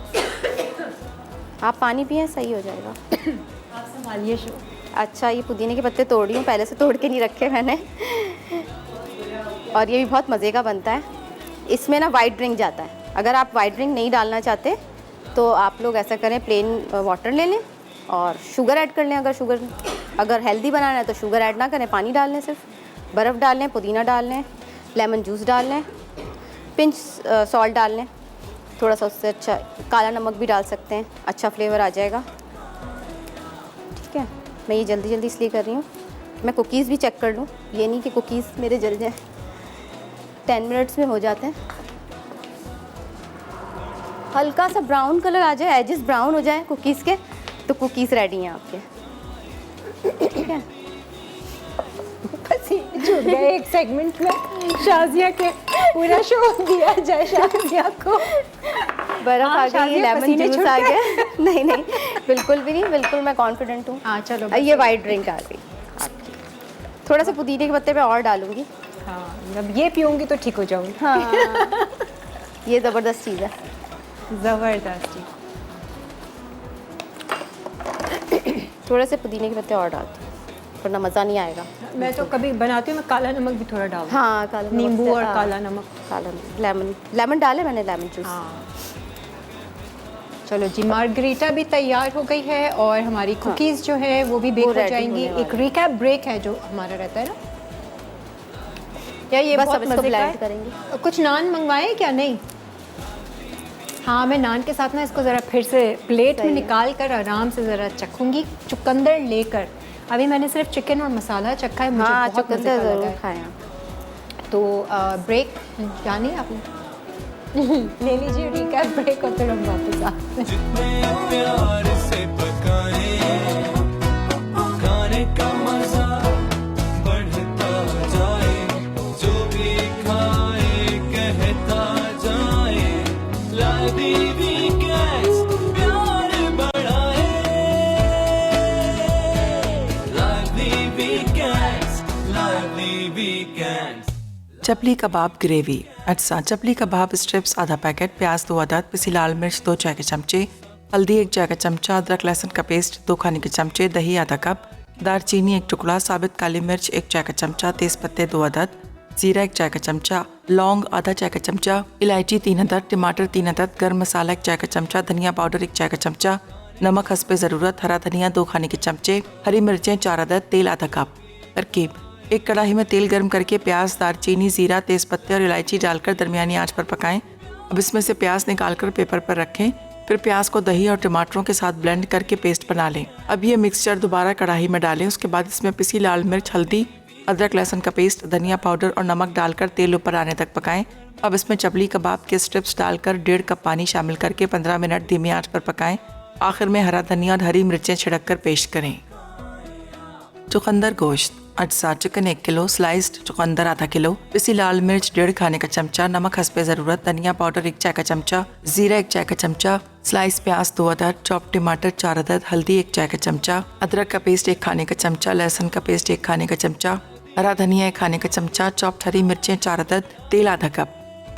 आप पानी पिए, सही हो जाएगा। आप संभालिए शो। अच्छा, ये पुदीने के पत्ते तोड़ रही हूँ, पहले से तोड़ के नहीं रखे मैंने। और ये भी बहुत मज़े का बनता है। इसमें ना वाइट ड्रिंक जाता है। अगर आप वाइट ड्रिंक नहीं डालना चाहते तो आप लोग ऐसा करें, प्लेन वाटर ले लें और शुगर ऐड कर लें। अगर हेल्दी बनाना है तो शुगर ऐड ना करें, पानी डाल लें, सिर्फ बर्फ़ डाल लें, पुदीना डाल लें, लेमन जूस डाल लें, पिंच सॉल्ट डाल लें, थोड़ा सा उससे अच्छा काला नमक भी डाल सकते हैं, अच्छा फ्लेवर आ जाएगा। ठीक है, मैं ये जल्दी जल्दी इसलिए कर रही हूँ, मैं कुकीज़ भी चेक कर लूँ, ये नहीं कि कुकीज़ मेरे जल जाए। 10 मिनट्स में हो जाते हैं। हल्का सा ब्राउन कलर आ जाए, एजेस ब्राउन हो जाए कुकीज़ के, तो कुकीज़ रेडी हैं आपके। ठीक है, पसीने छूट गए एक सेगमेंट में। शाजिया के पूरा शो दिया जाए शाजिया को। बर्फ़ हाँ, आ गई, शाजिया, लेमन पसीने जूस छूट आ गए। गया। नहीं नहीं, बिल्कुल भी नहीं, बिल्कुल मैं कॉन्फिडेंट हूँ। हाँ चलो, ये वाइट ड्रिंक आ गई आपकी। थोड़ा सा पुदीने के पत्ते पे और डालूंगी। हाँ, जब ये पीऊँगी तो ठीक हो जाऊँगी। हाँ ये ज़बरदस्त चीज़ है। ज़बरदस्त। थोड़े से पुदीने के पत्ते और डालती हूँ, वरना मज़ा नहीं आएगा। मैं तो कभी बनाती हूँ, मैं काला नमक भी थोड़ा डालती हूँ। हाँ, काला नमक नींबू से, और हाँ, काला नमक। काला लेमन डाले मैंने, लेमन जूस। हाँ चलो जी, मार्गरीटा भी तैयार हो गई है और हमारी कुकीज़ जो है वो भी बेक हो ready जाएंगी। होने एक रिकैप ब्रेक है जो हमारा रहता है ना, या ये बस बहुत अब इसको मज़े का ब्लेंड है। करेंगे। कुछ नान मंगवाए क्या? नहीं, हाँ मैं नान के साथ ना इसको ज़रा फिर से प्लेट में सही है। निकाल कर आराम से ज़रा चखूँगी, चुकंदर लेकर। अभी मैंने सिर्फ चिकन और मसाला चखा है, मुझे हाँ, बहुत मज़े चुकंदर का लगा ज़रूर है। खाएं आप। तो ब्रेक जानी है आपने? ले लीजिए रिकैप ब्रेक और फिर हम वापस आते हैं। जितने प्यार से पकाए खाने का मजा बढ़ता जाए, जो भी खाए कहता जाए, लादी वीकेंड्स प्यार बढ़ाए, लादी वीकेंड्स। चपली कबाब ग्रेवी। अच्छा, चपली कबाब स्ट्रिप्स आधा पैकेट, प्याज 2 अदद, पिसी लाल मिर्च 2 चाय के चमचे, हल्दी 1 चाय का चमचा, अदरक लहसुन का पेस्ट 2 खाने के चमचे, दही आधा कप, दालचीनी 1 टुकड़ा, साबित काली मिर्च 1 चाय का चमचा, तेज पत्ते 2 अदद, जीरा 1 चाय का चमचा, लौंग आधा चाय का चमचा, इलायची 3 अदद, टमाटर 3 अदद, गर्म मसाला 1 चाय का चमचा, धनिया पाउडर 1 चाय का चमचा, नमक हस्बे ज़रूरत, हरा धनिया 2 खाने के चमचे, हरी मिर्चें 4 अदद, तेल आधा कप। तरकीब: एक कढ़ाई में तेल गर्म करके प्याज, दालचीनी, जीरा, तेज पत्ते और इलायची डालकर दरमियानी आंच पर पकाएं। अब इसमें से प्याज निकालकर पेपर पर रखें, फिर प्याज को दही और टमाटरों के साथ ब्लेंड करके पेस्ट बना लें। अब ये मिक्सचर दोबारा कढ़ाई में डालें। उसके बाद इसमें पिसी लाल मिर्च, हल्दी, अदरक लहसुन का पेस्ट, धनिया पाउडर और नमक डालकर तेल ऊपर आने तक पकाएं। अब इसमें चपली कबाब के स्ट्रिप्स डालकर 1.5 कप पानी शामिल करके 15 मिनट धीमी आंच पर पकाएं। आखिर में हरा धनिया और हरी मिर्चें छिड़क कर पेश करें। चुकंदर गोश्त। अज्जा: चिकन 1 किलो, स्लाइस्ड चुकंदर आधा किलो, पिसी लाल मिर्च 1.5 खाने का चमचा, नमक हस्बे ज़रूरत, धनिया पाउडर 1 चाय का चमचा, जीरा 1 चाय का चमचा, स्लाइस प्याज 2 अदद, चॉप टमाटर 4 अदद, हल्दी 1 चाय का चमचा, अदरक का पेस्ट 1 खाने का चमचा, लहसुन का पेस्ट 1 खाने का चमचा, हरा धनिया 1 खाने का चमचा, चॉप्ड हरी मिर्चें 4 अदद, तेल आधा कप।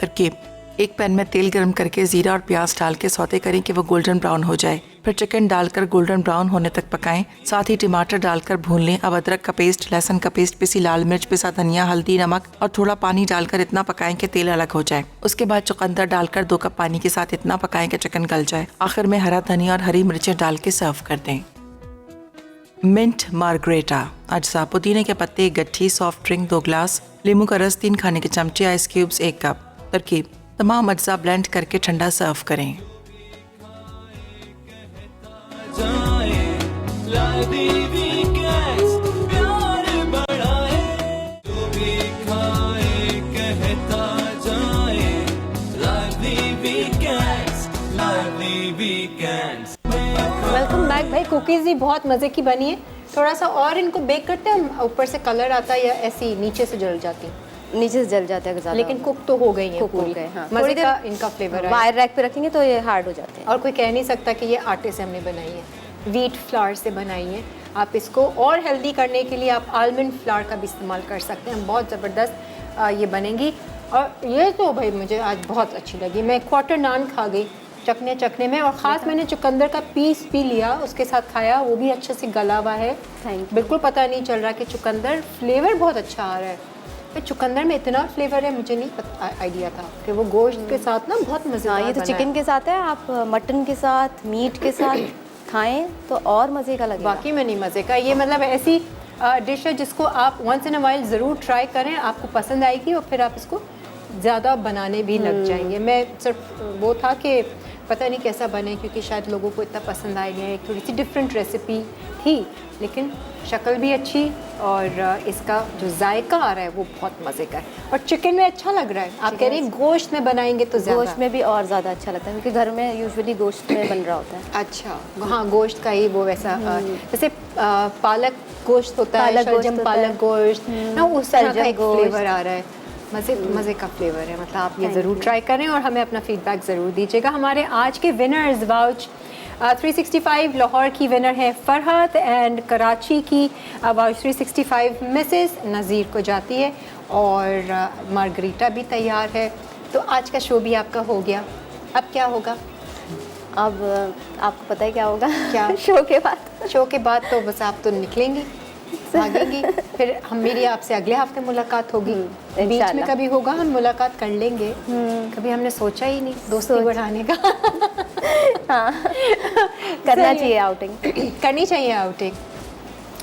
तरकीब: एक पैन में तेल गर्म करके जीरा और प्याज डाल के सौते करें कि वो गोल्डन ब्राउन हो जाए। फिर चिकन डालकर गोल्डन ब्राउन होने तक पकाएं। साथ ही टमाटर डालकर भून लें। अब अदरक का पेस्ट, लहसुन का पेस्ट, पिसी लाल मिर्च, पिसा धनिया, हल्दी, नमक और थोड़ा पानी डालकर इतना पकाएं कि तेल अलग हो जाए। उसके बाद चुकंदर डालकर 2 कप पानी के साथ इतना पकाएं कि चिकन गल जाए। आखिर में हरा धनिया और हरी मिर्चें डाल के सर्व कर दें। Mint margarita. अज्जा: पुदीने के पत्ते 1 गट्ठी, सॉफ्ट ड्रिंक 2 ग्लास, नींबू का रस 3 खाने के चमचे, आइस क्यूब्स 1 कप। तरकीब: तमाम अज्जा ब्लेंड करके ठंडा सर्व करें। लादी वीकेंड्स प्यार बढ़ाए, जो भी खाए कहता जाए, लादी वीकेंड्स। वेलकम बैक भाई। कुकीज़ भी बहुत मज़े की बनी है। थोड़ा सा और इनको बेक करते हैं हम, ऊपर से कलर आता है या ऐसी नीचे से जल जाती है? नीचे से जल जाता है ज़्यादा, लेकिन कुक तो हो गई है, कुक हो पूरी। गए, हाँ। मज़े थोड़ी का देर इनका फ्लेवर है। वायर रैक पे रखेंगे तो ये हार्ड हो जाते हैं। और कोई कह नहीं सकता कि ये आटे से हमने बनाई है, वीट फ्लावर से बनाई है। आप इसको और हेल्दी करने के लिए आप आलमंड फ्लावर का भी इस्तेमाल कर सकते हैं। बहुत ज़बरदस्त ये बनेंगी। और ये तो भाई मुझे आज बहुत अच्छी लगी। मैं क्वार्टर नान खा गई चखने में, और ख़ास मैंने चुकंदर का पीस भी लिया, उसके साथ खाया, वो भी अच्छे से गला हुआ है। Thank you. बिल्कुल पता नहीं चल रहा कि चुकंदर फ्लेवर बहुत अच्छा आ रहा है। चुकंदर में इतना फ्लेवर है, मुझे नहीं पता आइडिया था कि वो गोश्त के साथ ना बहुत मज़ेदार हाँ, ये तो बना चिकन है। के साथ है, आप मटन के साथ, मीट के साथ खाएं तो और मज़े का लगेगा। बाकी में नहीं मज़े का, ये मतलब ऐसी डिश है जिसको आप वंस इन अ वाइल ज़रूर ट्राई करें, आपको पसंद आएगी और फिर आप इसको ज़्यादा बनाने भी लग जाएंगे। मैं सिर्फ वो था कि पता नहीं कैसा बने, क्योंकि शायद लोगों को इतना पसंद आएगा, एक थोड़ी सी डिफरेंट रेसिपी थी, लेकिन शक्ल भी अच्छी और इसका जो जायका आ रहा है वो बहुत मज़े का है। और चिकन में अच्छा लग रहा है, आप कह रही हैं गोश्त में बनाएंगे तो ज़्यादा गोश्त में भी और ज़्यादा अच्छा लगता है, क्योंकि घर में यूजुअली गोश्त में बन रहा होता है। अच्छा, हाँ, गोश्त का ही वो वैसा जैसे पालक गोश्त होता है, पालक गोश्त शलजम होता है। पालक गोश्त ना, उस तरह का शलजम एक गोश्त। फ्लेवर आ रहा है, मज़े का फ्लेवर है। मतलब आप ये ज़रूर ट्राई करें और हमें अपना फीडबैक ज़रूर दीजिएगा। हमारे आज के विनर्स वाउच 365 लाहौर की विनर है फरहत, एंड कराची की वाउच 365 मिसेस नज़ीर को जाती है, और मार्गरीटा भी तैयार है। तो आज का शो भी आपका हो गया, अब क्या होगा? अब आपको पता है क्या होगा? क्या? शो के बाद? शो के बाद तो बस आप तो निकलेंगी, भागेंगी, फिर हम मेरी आपसे अगले हफ्ते मुलाकात होगी। बीच में इंशाल्लाह। कभी होगा हम मुलाकात कर लेंगे, कभी हमने सोचा ही नहीं दोस्ती बढ़ाने का। हाँ, करना चाहिए आउटिंग, करनी चाहिए आउटिंग,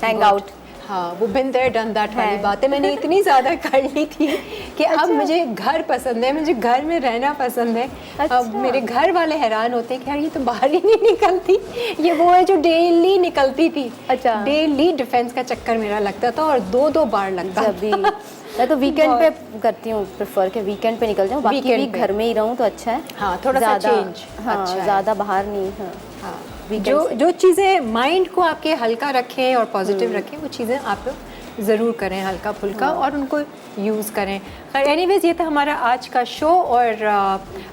हैंग आउट। हाँ, वो बिन देयर डन दैट वाली है। बातें मैंने इतनी ज़्यादा कर ली थी कि अब मुझे घर पसंद है, मुझे घर में रहना पसंद है। अब मेरे घर वाले हैरान होते हैं कि यार ये तो बाहर ही नहीं निकलती, ये वो है जो डेली निकलती थी। अच्छा। डेली डिफेंस का चक्कर मेरा लगता था और दो बार लगता जब भी मैं तो वीकेंड पे करती हूँ प्रेफर के वीकेंड पे निकल जाऊँ, बाकी Weekend भी पे। घर में ही रहूँ तो अच्छा है। हाँ, थोड़ा सा change हाँ, अच्छा है। ज़्यादा बाहर नहीं। हाँ, हाँ, Weekend जो चीज़ें माइंड को आपके हल्का रखें और पॉजिटिव रखें, वो चीज़ें आप लोग ज़रूर करें, हल्का फुल्का, और उनको यूज़ करें। खैर एनीवेज़, ये था हमारा आज का शो, और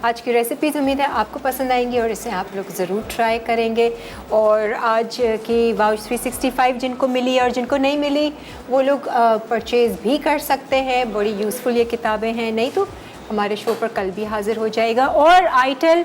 आज की रेसिपीज़ उम्मीद है आपको पसंद आएंगी और इसे आप लोग ज़रूर ट्राई करेंगे। और आज की वाउच 365 जिनको मिली और जिनको नहीं मिली, वो लोग परचेज़ भी कर सकते हैं, बड़ी यूज़फुल ये किताबें हैं। नहीं तो हमारे शो पर कल भी हाज़िर हो जाएगा। और आईटेल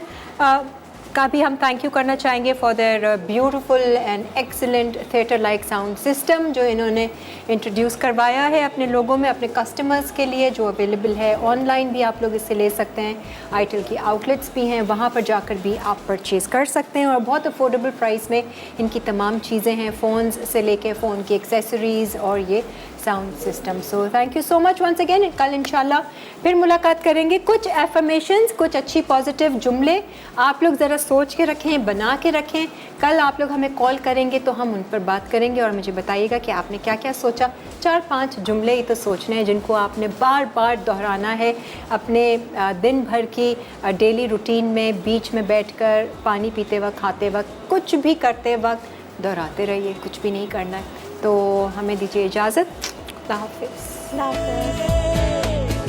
का भी हम थैंक यू करना चाहेंगे for their beautiful and excellent theatre like sound system, जो इन्होंने इंट्रोड्यूस करवाया है अपने लोगों में, अपने कस्टमर्स के लिए, जो अवेलेबल है ऑनलाइन भी आप लोग इससे ले सकते हैं। आईटेल की आउटलेट्स भी हैं, वहाँ पर जाकर भी आप परचेज़ कर सकते हैं, और बहुत अफोर्डेबल प्राइस में इनकी तमाम चीज़ें हैं, फ़ोन्स से लेके फ़ोन की एक्सेसरीज़ और ये sound system. So thank you so much once again. कल इंशाल्लाह फिर मुलाकात करेंगे। कुछ एफर्मेशंस, कुछ अच्छी पॉजिटिव जुमले आप लोग ज़रा सोच के रखें, बना के रखें। कल आप लोग हमें कॉल करेंगे तो हम उन पर बात करेंगे, और मुझे बताइएगा कि आपने क्या क्या सोचा। 4-5 जुमले ही तो सोचने हैं जिनको आपने बार बार दोहराना है अपने दिन भर की डेली रूटीन में, बीच में बैठकर, पानी पीते वक्त, खाते वक्त, कुछ भी करते वक्त दोहराते रहिए, कुछ भी नहीं करना है। तो हमें दीजिए इजाज़त, अल्लाह हाफ़िज़।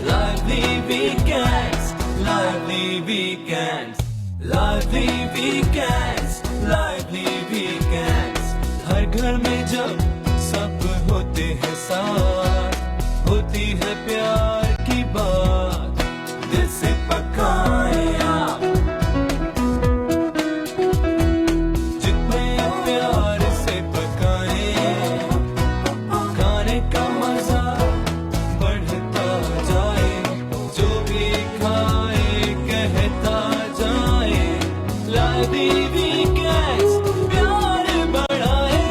Lively weekends, lively weekends, lively weekends, lively weekends. हर घर में जब सब होते हैं साथ, होती है प्यार की बात, दिल से पकाए आप, जितने प्यार से पकाए, खाने का मजा बढ़ता जाए, जो भी खाए कहता जाए, lively weekends प्यार बढ़ाए,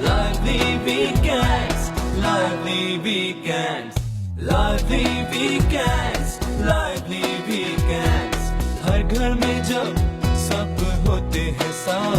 lively weekends, lively weekends, lively weekends, lively weekends. हर घर में जब सब होते हैं साथ,